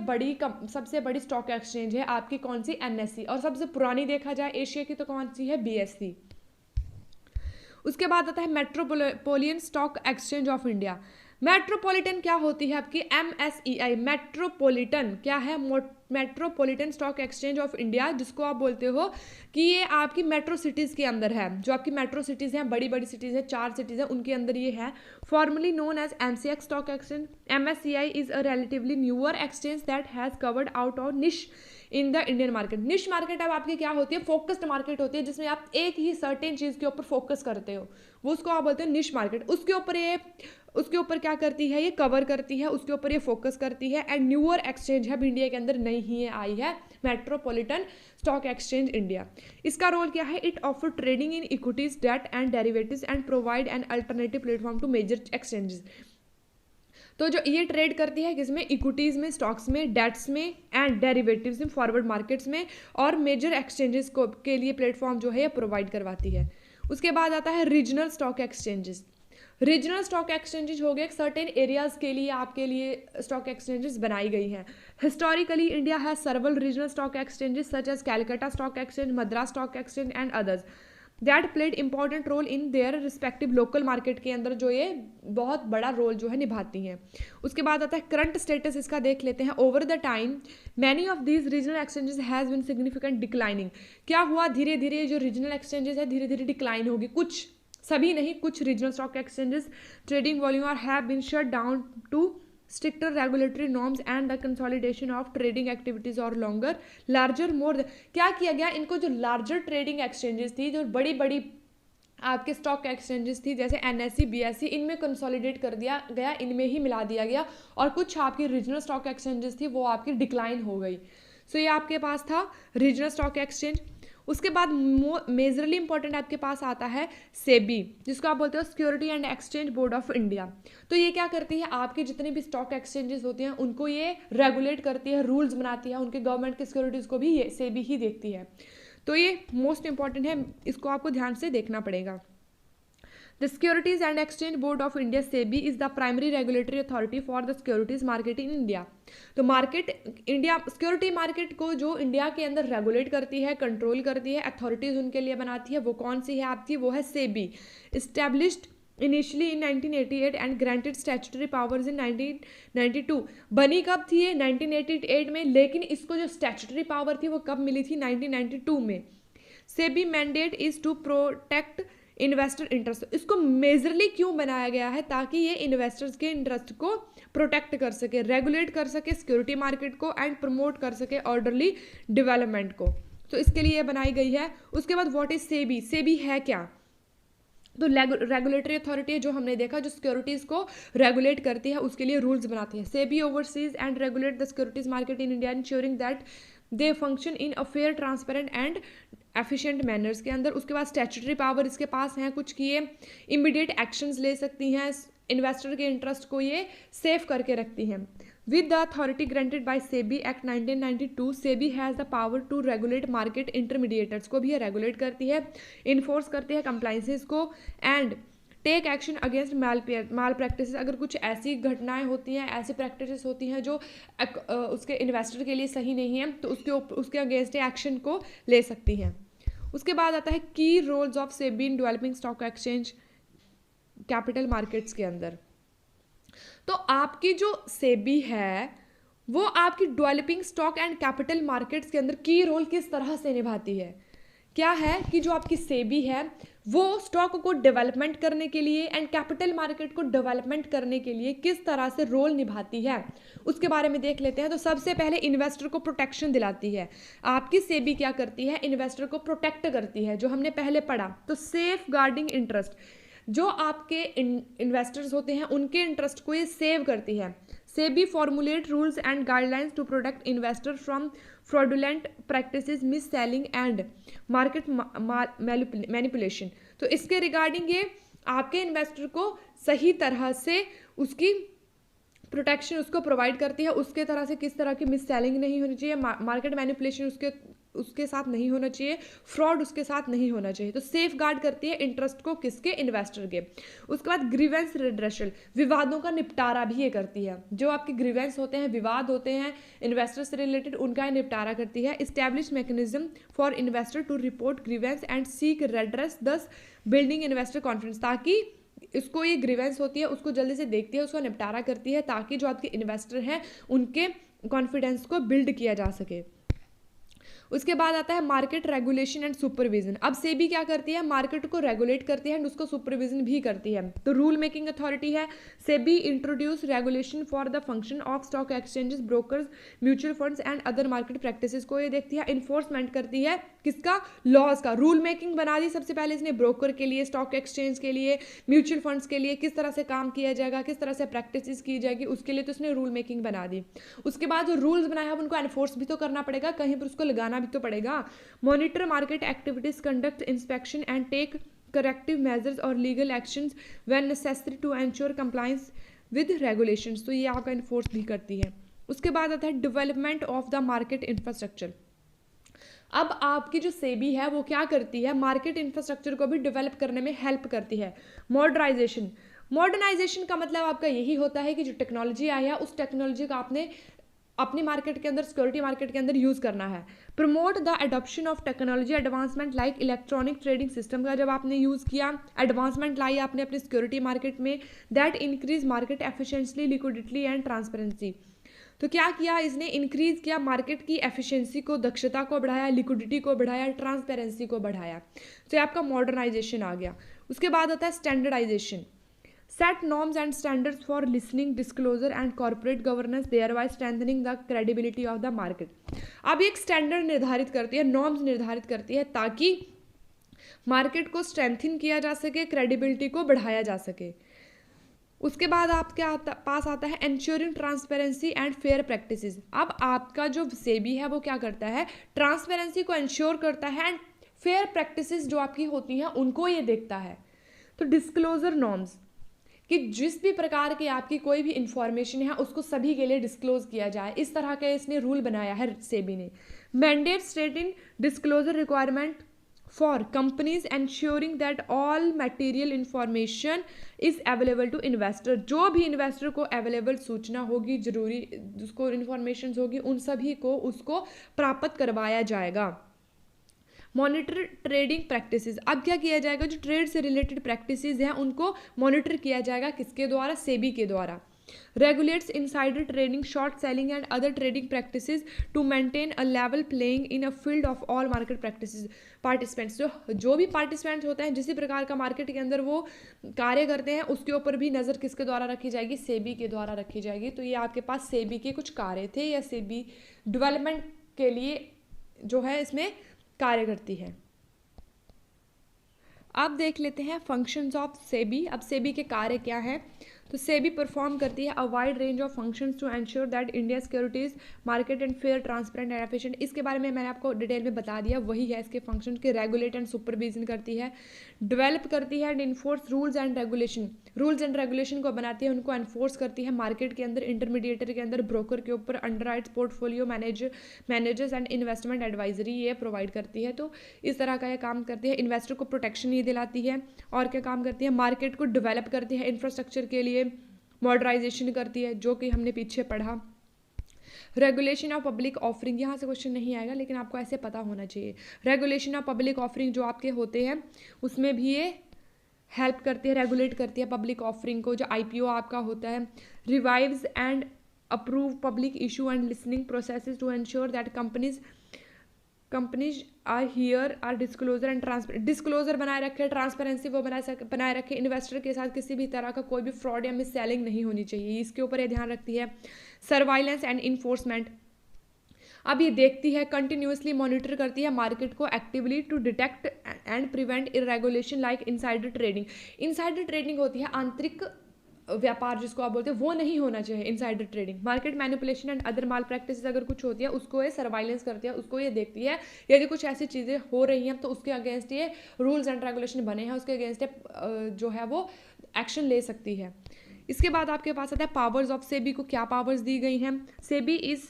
बड़ी स्टॉक एक्सचेंज है आपकी। कौन सी? NSE। और सबसे पुरानी देखा जाए एशिया की तो कौन सी है? BSE। उसके बाद आता है metropolitan stock exchange of India. Metropolitan क्या होती है आपकी? MSEI। मेट्रोपॉलिटन क्या है? Metropolitan Stock exchange of India, जिसको आप बोलते हो कि ये आपकी मेट्रो सिटीज़ के अंदर है। जो आपकी मेट्रो सिटीज़ हैं, बड़ी बड़ी सिटीज़ हैं, 4 सिटीज़ हैं, उनके अंदर ये है। Formerly known as MCX stock exchange. MSCI is a relatively newer exchange that has covered out और niche in the Indian market. Niche market अब आपकी क्या होती है? फोकस्ड मार्केट होती है, जिसमें आप एक ही सर्टेन चीज़ के ऊपर फोकस करते हो, वो उसको आप बोलते हैं निश मार्केट। उसके ऊपर क्या करती है? ये कवर करती है, उसके ऊपर ये फोकस करती है। एंड न्यूअर एक्सचेंज है, इंडिया के अंदर नई नई ही आई है मेट्रोपॉलिटन स्टॉक एक्सचेंज इंडिया। इसका रोल क्या है? It offer trading in equities, debt and derivatives and provide an alternative platform to major exchanges. तो जो ये ट्रेड करती है किसमें? इक्विटीज़ में, स्टॉक्स में, डेट्स में एंड डेरिवेटिव्स में, फॉरवर्ड मार्केट्स में, और मेजर एक्सचेंजेस को के लिए प्लेटफॉर्म जो है ये प्रोवाइड करवाती है। उसके बाद आता है regional stock exchanges. Regional stock exchanges हो गए सर्टेन एरियाज़ के लिए, आपके लिए स्टॉक एक्सचेंजेस बनाई गई हैं। Historically India has several regional stock exchanges such as Calcutta stock exchange, Madras stock exchange and others that played important role in their respective local market के अंदर जो ये बहुत बड़ा रोल जो है निभाती हैं। उसके बाद आता है करंट स्टेटस, इसका देख लेते हैं। Over the time many of these regional exchanges has been significant declining. क्या हुआ? धीरे धीरे जो रीजनल एक्सचेंजेस है धीरे धीरे डिक्लाइन होगी। कुछ, सभी नहीं, कुछ regional stock exchanges trading volume are have been shut down to stricter regulatory norms and the consolidation of trading activities or longer larger more क्या किया गया? इनको जो larger trading exchanges थी, जो बड़ी बड़ी आपके स्टॉक एक्सचेंजेस थी जैसे NSE, BSE, इनमें कंसोलिडेट कर दिया गया, इनमें ही मिला दिया गया, और कुछ आपकी रीजनल स्टॉक एक्सचेंजेस थी वो आपकी डिक्लाइन हो गई। सो ये आपके पास था रीजनल स्टॉक एक्सचेंज। उसके बाद मेजरली इंपॉर्टेंट आपके पास आता है सेबी, जिसको आप बोलते हो security and exchange board of India. तो ये क्या करती है? आपके जितने भी स्टॉक एक्सचेंजेस होते हैं उनको ये रेगुलेट करती है, रूल्स बनाती है, उनके गवर्नमेंट की सिक्योरिटीज़ को भी ये सेबी ही देखती है। तो ये मोस्ट इंपॉर्टेंट है, इसको आपको ध्यान से देखना पड़ेगा। The Securities and Exchange Board of India (SEBI) is the primary regulatory authority for the securities market in India. तो मार्केट इंडिया सिक्योरिटी मार्केट को जो इंडिया के अंदर रेगुलेट करती है, कंट्रोल करती है, अथॉरिटीज़ उनके लिए बनाती है, वो कौन सी है आपकी? वो है SEBI. Established initially in 1988 and granted statutory powers in 1992। बनी कब थी ये? 1988 में, लेकिन इसको जो स्टैट्यूटरी पावर थी वो कब मिली थी? 1992 में। SEBI mandate is to protect investor interest. इसको मेजरली क्यों बनाया गया है? ताकि ये इन्वेस्टर्स के इंटरेस्ट को प्रोटेक्ट कर सके, रेगुलेट कर सके सिक्योरिटी मार्केट को, एंड प्रमोट कर सके ऑर्डरली डेवलपमेंट को। तो इसके लिए बनाई गई है। उसके बाद व्हाट इज सेबी? सेबी है क्या? तो रेगुलेटरी अथॉरिटी है, जो हमने देखा, जो सिक्योरिटीज़ को रेगुलेट करती है, उसके लिए रूल्स बनाती है। SEBI overseas and regulate the securities market in India ensuring that they function in a fair, transparent and efficient manners के अंदर। उसके बाद स्टैट्यूटरी पावर इसके पास हैं कुछ कि ये इमीडिएट एक्शंस ले सकती हैं, इन्वेस्टर के इंटरेस्ट को ये सेफ करके रखती हैं। With the authority granted by SEBI act 1992, SEBI has the power to regulate market intermediaries को भी ये रेगुलेट करती है, इन्फोर्स करती है कंप्लाइंसेस को, and take action against malpractice. अगर कुछ ऐसी घटनाएं होती हैं, ऐसी प्रैक्टिसेस होती हैं जो उसके इन्वेस्टर के लिए सही नहीं है, तो उसके अगेंस्ट एक्शन को ले सकती हैं। उसके बाद आता है की roles of SEBI in developing stock exchange capital markets के अंदर। तो आपकी जो सेबी है वो आपकी developing stock and capital markets के अंदर की रोल किस तरह से निभाती है? क्या है कि जो आपकी सेबी है वो स्टॉक को डेवलपमेंट करने के लिए एंड कैपिटल मार्केट को डेवलपमेंट करने के लिए किस तरह से रोल निभाती है, उसके बारे में देख लेते हैं। तो सबसे पहले इन्वेस्टर को प्रोटेक्शन दिलाती है। आपकी सेबी क्या करती है? इन्वेस्टर को प्रोटेक्ट करती है, जो हमने पहले पढ़ा। तो सेफ गार्डिंग इंटरेस्ट, जो आपके इन्वेस्टर्स होते हैं उनके इंटरेस्ट को ये सेव करती है। SEBI formulate rules and guidelines to protect investor from fraudulent practices, mis selling and market manipulation. तो इसके रिगार्डिंग ये आपके इन्वेस्टर को सही तरह से उसकी प्रोटेक्शन उसको प्रोवाइड करती है। उसके तरह से किस तरह की मिस सेलिंग नहीं होनी चाहिए, मार्केट मैनिपुलेशन उसके साथ नहीं होना चाहिए, फ्रॉड उसके साथ नहीं होना चाहिए। तो सेफ गार्ड करती है इंटरेस्ट को, किसके? इन्वेस्टर के। उसके बाद ग्रीवेंस रिड्रेसल, विवादों का निपटारा भी ये करती है। जो आपके ग्रीवेंस होते हैं, विवाद होते हैं इन्वेस्टर से रिलेटेड, उनका निपटारा करती है। Establish mechanism for investor to report grievance and seek redress, thus building investor confidence. ताकि इसको ये ग्रीवेंस होती है उसको जल्दी से देखती है, उसको निपटारा करती है, ताकि जो आपके इन्वेस्टर हैं उनके कॉन्फिडेंस को बिल्ड किया जा सके। उसके बाद आता है मार्केट रेगुलेशन एंड सुपरविजन। अब सेबी क्या करती है, मार्केट को रेगुलेट करती है एंड उसको सुपरविजन भी करती है। तो रूल मेकिंग अथॉरिटी है। SEBI introduce regulation for the function of stock exchanges, brokers, mutual funds and other market practices को ये देखती है। इन्फोर्समेंट करती है किसका, लॉज का। रूल मेकिंग बना दी सबसे पहले इसने, ब्रोकर के लिए, स्टॉक एक्सचेंज के लिए, म्यूचुअल फंड्स के लिए किस तरह से काम किया जाएगा, किस तरह से प्रैक्टिस की जाएगी, उसके लिए तो उसने रूल मेकिंग बना दी। उसके बाद जो रूल्स बनाए हैं उनको एनफोर्स भी तो करना पड़ेगा, कहीं पर उसको लगाना भी तो पड़ेगा। Monitor market activities, conduct inspection and take corrective measures और legal actions when necessary to ensure compliance with regulations. तो ये आपका इन्फोर्स भी करती है। उसके बाद आता है development of the market infrastructure. अब आपकी जो सेबी है वो क्या करती है, मार्केट इंफ्रास्ट्रक्चर को भी डेवलप करने में हेल्प करती है। मॉडर्नाइजेशन, मॉडर्नाइजेशन का मतलब आपका यही होता है कि जो टेक्नोलॉजी आई है उस टेक्नोलॉजी का आपने अपनी मार्केट के अंदर, सिक्योरिटी मार्केट के अंदर यूज़ करना है। Promote the adoption of technology advancement like electronic trading system का जब आपने यूज़ किया, एडवांसमेंट लाई आपने अपनी सिक्योरिटी मार्केट में, that increase market efficiency, liquidity and transparency. तो क्या किया इसने, इंक्रीज किया मार्केट की एफिशिएंसी को, दक्षता को बढ़ाया, लिक्विडिटी को बढ़ाया, ट्रांसपेरेंसी को बढ़ाया। तो ये आपका मॉडर्नाइजेशन आ गया। उसके बाद आता है standardisation. Set norms and standards for listening, disclosure and corporate governance, thereby strengthening the credibility of the market। अब एक स्टैंडर्ड निर्धारित करती है, नॉर्म्स निर्धारित करती है ताकि मार्केट को स्ट्रेंथन किया जा सके, क्रेडिबिलिटी को बढ़ाया जा सके। उसके बाद आपके पास आता है ensuring transparency and fair practices. अब आपका जो सेबी है वो क्या करता है, ट्रांसपेरेंसी को इंश्योर करता है एंड फेयर प्रैक्टिसेस जो आपकी होती हैं उनको ये देखता है। तो डिस्क्लोजर नॉर्म्स, कि जिस भी प्रकार की आपकी कोई भी इंफॉर्मेशन है उसको सभी के लिए डिस्क्लोज किया जाए, इस तरह का इसने रूल बनाया है सेबी ने। Mandate stating disclosure requirement for companies ensuring that all material information is available to investor. जो भी इन्वेस्टर को अवेलेबल सूचना होगी, जरूरी उसको इंफॉर्मेशन होगी, उन सभी को उसको प्राप्त करवाया जाएगा। मॉनिटर ट्रेडिंग प्रैक्टिसेस, अब क्या किया जाएगा, जो ट्रेड से रिलेटेड प्रैक्टिसेस हैं उनको मॉनिटर किया जाएगा, किसके द्वारा, सेबी के द्वारा। Regulates insider trading, short selling and other trading practices to maintain a level playing in a field of all market practices. Participants, जो भी पार्टिसिपेंट्स होते हैं, जिस प्रकार का मार्केट के अंदर वो कार्य करते हैं, उसके ऊपर भी नज़र किसके द्वारा रखी जाएगी, सेबी के द्वारा रखी जाएगी। तो ये आपके पास सेबी के कुछ कार्य थे, या सेबी डेवलपमेंट के लिए जो है इसमें कार्य करती है। अब देख लेते हैं फंक्शंस ऑफ सेबी। अब सेबी के कार्य क्या हैं, तो सेबी परफॉर्म करती है a wide range of functions to ensure that India securities market and fair, transparent and efficient. इसके बारे में मैंने आपको डिटेल में बता दिया, वही है इसके फंक्शन के। रेगुलेट एंड सुपरविजन करती है, डेवलप करती है and enforce rules and regulation, rules and regulation को बनाती है, उनको एनफोर्स करती है मार्केट के अंदर, इंटरमीडिएटर के अंदर, ब्रोकर के ऊपर, underwrites, portfolio managers and investment advisory ये प्रोवाइड करती है। तो इस तरह का ये काम करती है। इन्वेस्टर को प्रोटेक्शन ये दिलाती है। और क्या काम करती है, मार्केट को डेवलप करती है इंफ्रास्ट्रक्चर के लिए, मॉडर्नाइजेशन करती है, जो कि हमने पीछे पढ़ा। रेगुलेशन ऑफ पब्लिक ऑफरिंग, यहाँ से क्वेश्चन नहीं आएगा लेकिन आपको ऐसे पता होना चाहिए। रेगुलेशन ऑफ पब्लिक ऑफरिंग जो आपके होते हैं उसमें भी ये हेल्प करती है, रेगुलेट करती है पब्लिक ऑफरिंग को। जो आईपीओ आपका होता है, revives and approve public issue and listening processes to ensure that companies are here are disclosure and disclosure बनाए रखे, ट्रांसपेरेंसी वो बनाए रखे, इन्वेस्टर के साथ किसी भी तरह का कोई भी फ्रॉड या मिस सेलिंग नहीं होनी चाहिए, इसके ऊपर ये ध्यान रखती है। सर्वाइलेंस एंड इन्फोर्समेंट, अब ये देखती है, कंटिन्यूसली मॉनिटर करती है मार्केट को actively to detect and prevent irregulation like insider trading. Insider trading होती है आंतरिक व्यापार जिसको आप बोलते हैं, वो नहीं होना चाहिए insider trading. Market manipulation and other mall practice अगर कुछ होती है उसको ये सर्वाइलेंस करती है, उसको ये देखती है यदि कुछ ऐसी चीज़ें हो रही हैं तो उसके अगेंस्ट ये रूल्स एंड रेगुलेशन बने हैं, उसके अगेंस्ट जो है वो एक्शन ले सकती है। इसके बाद आपके पास आता है पावर्स ऑफ सेबी को क्या पावर्स दी गई हैं। SEBI is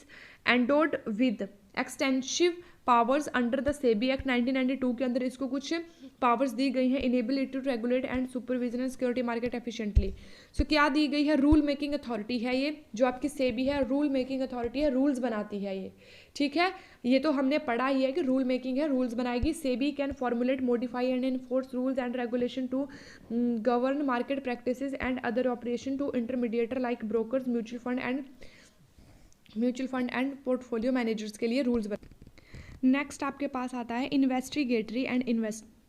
endowed with extensive powers under the SEBI act 1992 के अंदर इसको कुछ पावर्स दी गई हैं। Enable it to regulate and supervision and security market efficiently. So क्या दी गई है, रूल मेकिंग अथॉरिटी है ये जो आपकी सेबी है, रूल मेकिंग अथॉरिटी है, रूल्स बनाती है ये, ठीक है। ये तो हमने पढ़ा ही है कि रूल मेकिंग है, रूल्स बनाएगी। SEBI can formulate, modify and enforce rules and regulation to govern market practices and other operation to intermediator like brokers, mutual fund and portfolio managers के लिए रूल्स नेक्स्ट आपके पास आता है इन्वेस्टिगेटरी एंड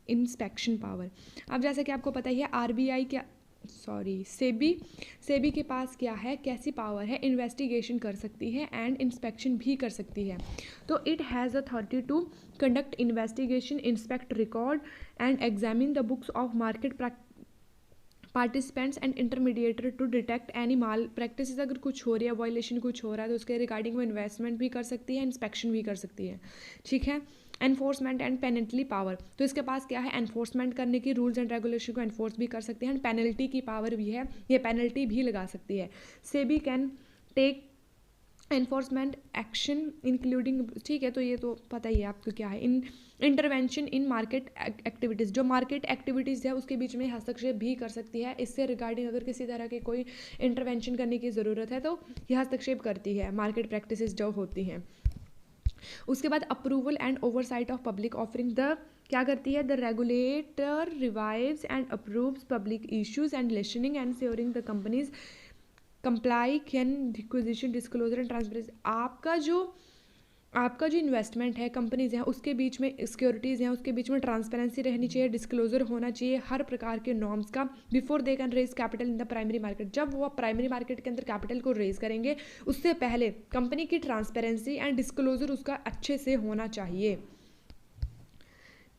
इंस्पेक्शन पावर। अब जैसे कि आपको पता ही है आरबीआई क्या सेबी के पास क्या है, कैसी पावर है, इन्वेस्टिगेशन कर सकती है एंड इंस्पेक्शन भी कर सकती है। तो it has authority to conduct investigation, inspect record and examine the books of market participants and intermediator to detect any malpractice. अगर कुछ हो रही है, वायलेशन कुछ हो रहा है, तो उसके रिगार्डिंग वो इन्वेस्टमेंट भी कर सकती है, इंस्पेक्शन भी कर सकती है। ठीक है। एनफोर्समेंट एंड पेनल्टी पावर, तो इसके पास क्या है, एनफोर्समेंट करने की, रूल्स एंड रेगुलेशन को एनफोर्स भी कर सकते हैं, एंड पेनल्टी की पावर भी है, ये पेनल्टी भी लगा सकती है। SEBI can take enforcement action including, ठीक है, तो ये तो पता ही है आपको क्या है। इन इंटरवेंशन इन मार्केट एक्टिविटीज़, जो मार्केट एक्टिविटीज़ है उसके बीच में हस्तक्षेप भी कर सकती है। इससे रिगार्डिंग अगर किसी तरह की कोई इंटरवेंशन करने की ज़रूरत है तो ये हस्तक्षेप करती है, मार्केट प्रैक्टिसेस जो होती हैं। उसके बाद approval and oversight of public offering, the क्या करती है, the regulator revives and approves public issues and listening and ensuring the companies comply can requisition disclosure and transparency. आपका जो इन्वेस्टमेंट है, कंपनीज हैं, उसके बीच में सिक्योरिटीज़ हैं, उसके बीच में ट्रांसपेरेंसी रहनी चाहिए, डिस्क्लोजर होना चाहिए हर प्रकार के नॉर्म्स का, before they can raise capital in the primary market. जब वो प्राइमरी मार्केट के अंदर कैपिटल को रेज करेंगे उससे पहले कंपनी की ट्रांसपेरेंसी एंड डिस्क्लोजर उसका अच्छे से होना चाहिए।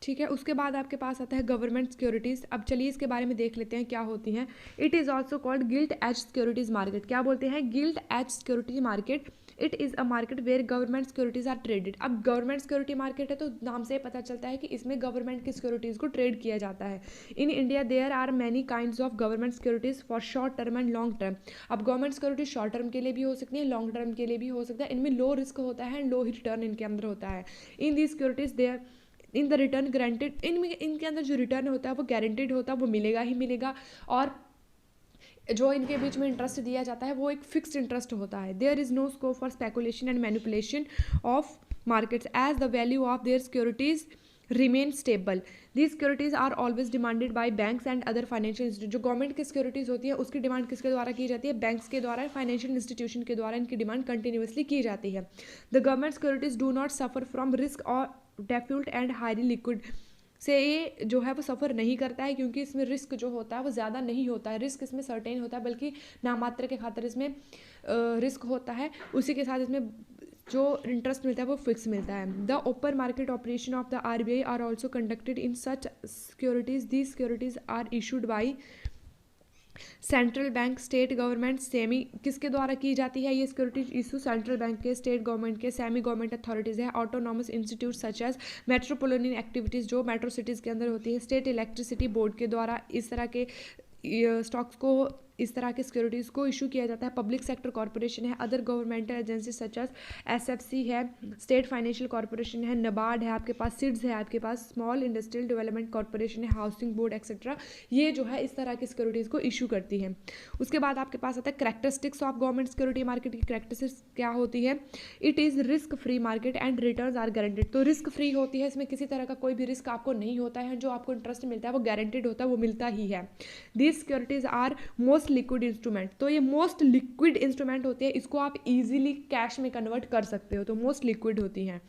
ठीक है। उसके बाद आपके पास आता है गवर्नमेंट सिक्योरिटीज़। अब चलिए इसके बारे में देख लेते हैं क्या होती हैं। It is also called gilt edge securities market. क्या बोलते हैं, gilt edge security market. It is a market where government securities are traded. अब गवर्नमेंट सिक्योरिटी मार्केट है तो नाम से पता चलता है कि इसमें गवर्नमेंट की सिक्योरिटीज़ को ट्रेड किया जाता है। In India there are many kinds of government securities for short term and long term. अब गवर्नमेंट सिक्योरिटी शॉर्ट टर्म के लिए भी हो सकती है, लॉन्ग टर्म के लिए भी हो सकता है। इनमें लो रिस्क होता है एंड लो रिटर्न इनके अंदर होता है। In the securities there in the return granted, इनके अंदर जो रिटर्न होता है वो गारंटेड होता है, वो मिलेगा ही मिलेगा। और जो इनके बीच में इंटरेस्ट दिया जाता है वो एक फिक्स्ड इंटरेस्ट होता है। There is no scope for speculation and manipulation of markets as the value of their securities remain stable. These securities are always demanded by banks and other financial institute. जो government की securities होती है उसकी demand किसके द्वारा की जाती है, बैंक्स के द्वारा, फाइनेंशियल इंस्टीट्यूशन के द्वारा इनकी डिमांड कंटिन्यूसली की जाती है। The government securities do not suffer from risk और डेफ्यूल्ट एंड हाईली लिक्विड से ये जो है वो सफ़र नहीं करता है, क्योंकि इसमें रिस्क जो होता है वो ज़्यादा नहीं होता है। रिस्क इसमें सर्टेन होता है, बल्कि नामात्र के खातिर इसमें रिस्क होता है। उसी के साथ इसमें जो इंटरेस्ट मिलता है वो फिक्स मिलता है। The open market operation of the RBI are also conducted in such securities. These securities are issued by central bank, state government, semi, किसके द्वारा की जाती है ये सिक्योरिटी इशू, सेंट्रल बैंक के, स्टेट गवर्नमेंट के, सेमी गवर्नमेंट अथॉरिटीज़ है, autonomous institute such as metropolitan activities जो मेट्रो सिटीज़ के अंदर होती है, स्टेट इलेक्ट्रिसिटी बोर्ड के द्वारा इस तरह के स्टॉक्स को, इस तरह के सिक्योरिटीज़ को इशू किया जाता है। पब्लिक सेक्टर कॉर्पोरेशन है, other governmental agency such as SFC है, स्टेट फाइनेंशियल कॉर्पोरेशन है, नबार्ड है आपके पास, सिड्स है आपके पास, स्मॉल इंडस्ट्रियल डेवलपमेंट कॉर्पोरेशन है, हाउसिंग बोर्ड एक्सेट्रा। ये जो है इस तरह की सिक्योरिटीज़ को इशू करती है। उसके बाद आपके पास आता है characteristics of government security market की करेक्टरिस्टिक्स क्या होती है। It is risk free market and returns are guaranteed. तो रिस्क फ्री होती है, इसमें किसी तरह का कोई भी रिस्क आपको नहीं होता है, जो आपको इंटरेस्ट मिलता है वो गारंटेड होता है, वो मिलता ही है। These securities are most liquid instrument. तो ये मोस्ट लिक्विड इंस्ट्रूमेंट होते हैं, इसको आप इजीली कैश में कन्वर्ट कर सकते हो, तो मोस्ट लिक्विड होती हैं।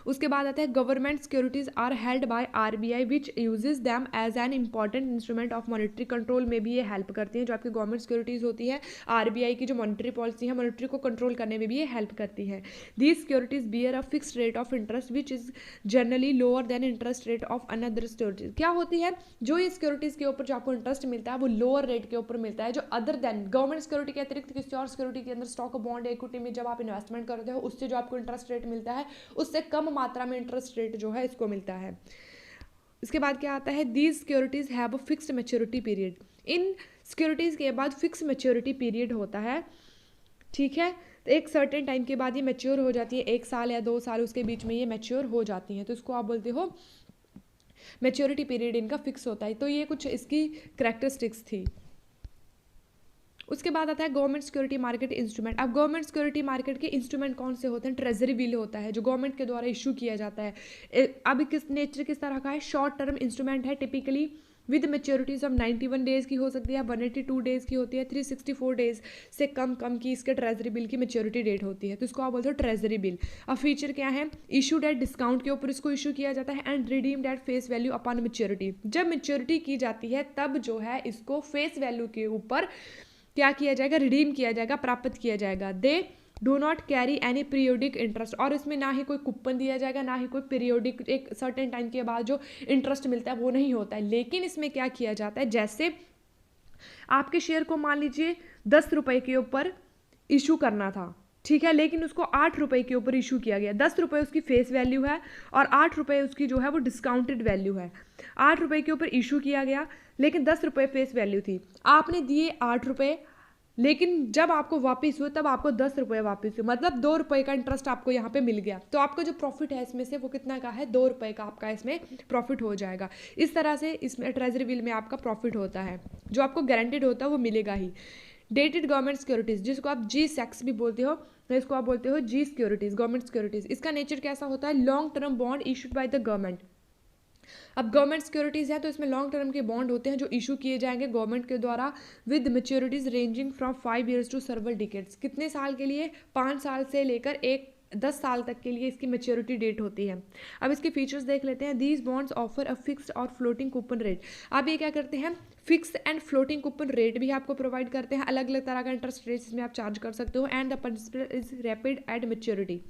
उसके बाद आता है government securities are held by RBI which uses them as an important instrument of monetary control में भी ये हेल्प करती हैं। जो आपकी गवर्नमेंट सिक्योरिटीज होती है, आरबीआई की जो मॉनेटरी पॉलिसी है, मॉनेटरी को कंट्रोल करने में भी ये हेल्प करती है। These securities bear a fixed rate of interest which is generally lower than interest rate of another securities. क्या होती है, जो ये सिक्योरिटीज के ऊपर जो आपको इंटरेस्ट मिलता है वो लोअर रेट के ऊपर मिलता है, जो अदर देन गवर्नमेंट सिक्योरिटी के अतिरिक्त किसी और सिक्योरिटी के अंदर स्टॉक, बॉन्ड, इक्विटी में जब आप इन्वेस्टमेंट करते हो उससे जो आपको इंटरेस्ट रेट मिलता है उससे कम मात्रा में इंटरेस्ट रेट जो है इसको मिलता है। इसके बाद क्या आता है, these securities have a fixed maturity period. In securities के बाद फिक्स मैच्योरिटी पीरियड होता है, ठीक है। तो एक सर्टेन टाइम के बाद ये मैच्योर हो जाती है, 1 साल या 2 साल उसके बीच में ये मैच्योर हो जाती हैं, तो इसको आप बोलते हो मैच्योरिटी पीरियड इनका फिक्स होता है। तो ये कुछ इसकी कैरेक्टरिस्टिक्स थी। उसके बाद आता है गवर्नमेंट सिक्योरिटी मार्केट इंस्ट्रूमेंट। अब गवर्नमेंट सिक्योरिटी मार्केट के इंस्ट्रूमेंट कौन से होते हैं, ट्रेजरी बिल होता है जो गवर्नमेंट के द्वारा इशू किया जाता है। अब किस नेचर किस तरह का है, शॉर्ट टर्म इंस्ट्रूमेंट है, typically with maturities of 91 days की हो सकती है, 182 डेज की होती है, 364 डेज से कम की इसके ट्रेजरी बिल की मेच्योरिटी डेट होती है, तो इसको आप बोलते हो ट्रेजरी बिल। अब फीचर क्या है, इशूड एट डिस्काउंट के ऊपर इसको इशू किया जाता है and redeemed at face value upon maturity. जब मेच्योरिटी की जाती है तब जो है इसको फेस वैल्यू के ऊपर क्या किया जाएगा, रिडीम किया जाएगा, प्राप्त किया जाएगा। They do not carry any periodic interest, और इसमें ना ही कोई कूपन दिया जाएगा, ना ही कोई पीरियोडिक एक सर्टेन टाइम के बाद जो इंटरेस्ट मिलता है वो नहीं होता है। लेकिन इसमें क्या किया जाता है, जैसे आपके शेयर को मान लीजिए 10 रुपए के ऊपर इशू करना था, ठीक है, लेकिन उसको 8 रुपए के ऊपर इशू किया गया। 10 रुपए उसकी फेस वैल्यू है और 8 रुपए उसकी जो है वो डिस्काउंटेड वैल्यू है। 8 रुपए के ऊपर इशू किया गया लेकिन 10 रुपए फेस वैल्यू थी, आपने दिए 8 रुपए, लेकिन जब आपको वापस हुए तब आपको 10 रुपये वापस हुए, मतलब 2 रुपये का इंटरेस्ट आपको यहाँ पे मिल गया। तो आपका जो प्रॉफिट है इसमें से वो कितना का है, 2 रुपये का आपका इसमें प्रॉफिट हो जाएगा। इस तरह से इसमें ट्रेजरी बिल में आपका प्रॉफिट होता है, जो आपको गारंटेड होता है वो मिलेगा ही। डेटेड गवर्नमेंट सिक्योरिटीज, जिसको आप जी सेक्स भी बोलते हो, तो इसको आप बोलते हो जी सिक्योरिटीज, गवर्नमेंट सिक्योरिटीज। इसका नेचर कैसा होता है, long term bond issued by the government. अब गवर्नमेंट सिक्योरिटीज़ है तो इसमें लॉन्ग टर्म के बॉन्ड होते हैं जो इशू किए जाएंगे गवर्नमेंट के द्वारा with maturities ranging from 5 years to several decades. कितने साल के लिए, 5 साल से लेकर 10 साल तक के लिए इसकी मेच्योरिटी डेट होती है। अब इसके फीचर्स देख लेते हैं। These bonds offer a fixed और फ्लोटिंग कूपन रेट। अब ये क्या करते हैं, fix and floating coupon rate भी आपको प्रोवाइड करते हैं, अलग अलग तरह का इंटरेस्ट रेट इसमें आप चार्ज कर सकते हो। And the principal is repaid at maturity.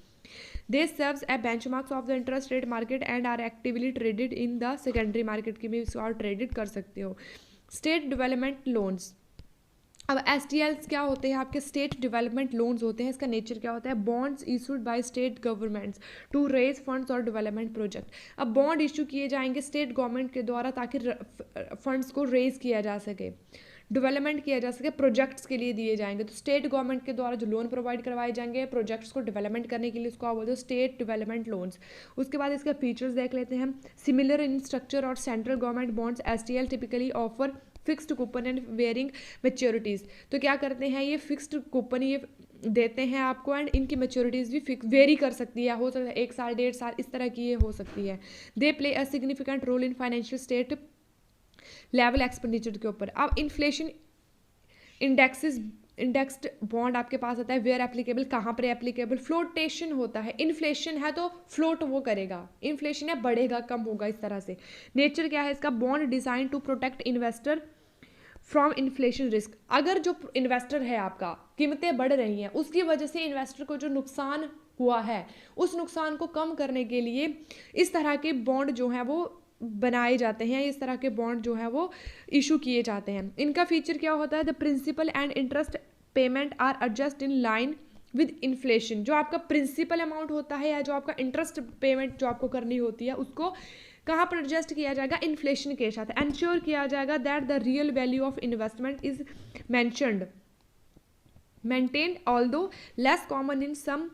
They serves as benchmarks of the interest rate market and are actively traded in the secondary market की भी इसको और traded कर सकते हो। State development loans, अब SDLs क्या होते हैं, आपके स्टेट डेवलपमेंट लोन्स होते हैं। इसका नेचर क्या होता है, bonds issued by state governments to raise funds और डेवलपमेंट प्रोजेक्ट। अब बॉन्ड इशू किए जाएंगे स्टेट गवर्नमेंट के द्वारा ताकि फंड्स को रेज किया जा सके, डेवलपमेंट किया जा सके, प्रोजेक्ट्स के लिए दिए जाएंगे। तो स्टेट गवर्नमेंट के द्वारा जो लोन प्रोवाइड करवाए जाएंगे प्रोजेक्ट्स को डेवलपमेंट करने के लिए, उसको आप बोलते हो स्टेट डेवलपमेंट लोन्स। उसके बाद इसका फीचर्स देख लेते हैं। सिमिलर इन स्ट्रक्चर और central government bonds, STL typically offer fixed coupon and varying maturities. तो क्या करते हैं, ये फिक्स्ड कूपन ये देते हैं आपको एंड इनकी मेच्योरिटीज़ भी फिक्स वेरी कर सकती है, हो सकता है 1 साल 1.5 साल इस तरह की ये हो सकती है। They play a significant role in financial state level expenditure के ऊपर। अब इन्फ्लेशन इंडेक्स्ड बॉन्ड आपके पास आता है, वेयर एप्लीकेबल, कहाँ पर एप्लीकेबल, फ्लोटेशन होता है। इन्फ्लेशन है तो फ्लोट वो करेगा, इन्फ्लेशन है बढ़ेगा कम होगा, इस तरह से। नेचर क्या है इसका, bond design to protect investor from inflation risk. अगर जो इन्वेस्टर है आपका, कीमतें बढ़ रही हैं, उसकी वजह से इन्वेस्टर को जो नुकसान हुआ है उस नुकसान को कम करने के लिए इस तरह के बॉन्ड जो हैं वो बनाए जाते हैं, इस तरह के बॉन्ड जो है वो इशू किए जाते हैं। इनका फीचर क्या होता है, the principal and interest payment are adjust in line with inflation. जो आपका प्रिंसिपल अमाउंट होता है या जो आपका इंटरेस्ट पेमेंट जो आपको करनी होती है उसको कहाँ पर एडजस्ट किया जाएगा, इन्फ्लेशन के साथ। एंश्योर किया जाएगा that the real value of investment is maintained although less common in some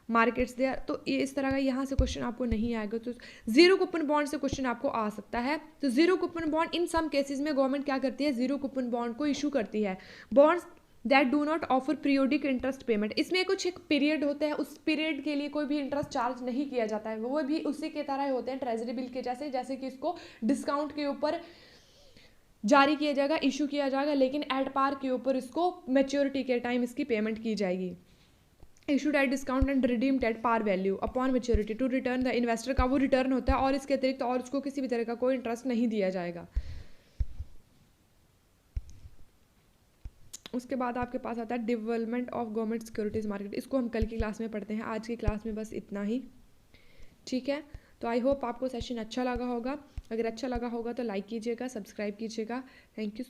markets there. तो ये इस तरह का यहाँ से क्वेश्चन आपको नहीं आएगा। तो जीरो कूपन बॉन्ड से क्वेश्चन आपको आ सकता है। तो zero coupon bond in some cases में गवर्नमेंट क्या करती है, जीरो कूपन बॉन्ड को इशू करती है। Bonds that do not offer periodic interest payment, इसमें कुछ एक पीरियड होता है, उस पीरियड के लिए कोई भी इंटरेस्ट चार्ज नहीं किया जाता है, वो भी उसी के तरह होते हैं ट्रेजरी बिल के जैसे, जैसे कि इसको डिस्काउंट के ऊपर जारी किया जाएगा, इशू किया जाएगा, लेकिन एट पार के ऊपर इसको मैच्योरिटी के टाइम इसकी पेमेंट की जाएगी। Issued at discount and redeemed at par value upon maturity to return the investor का वो रिटर्न होता है और इसके अतिरिक्त और उसको किसी भी तरह का कोई इंटरेस्ट नहीं दिया जाएगा। उसके बाद आपके पास आता है development of government securities market. इसको हम कल की क्लास में पढ़ते हैं, आज की क्लास में बस इतना ही, ठीक है। तो आई होप आपको सेशन अच्छा लगा होगा। अगर अच्छा लगा होगा तो लाइक कीजिएगा, सब्सक्राइब कीजिएगा। Thank you.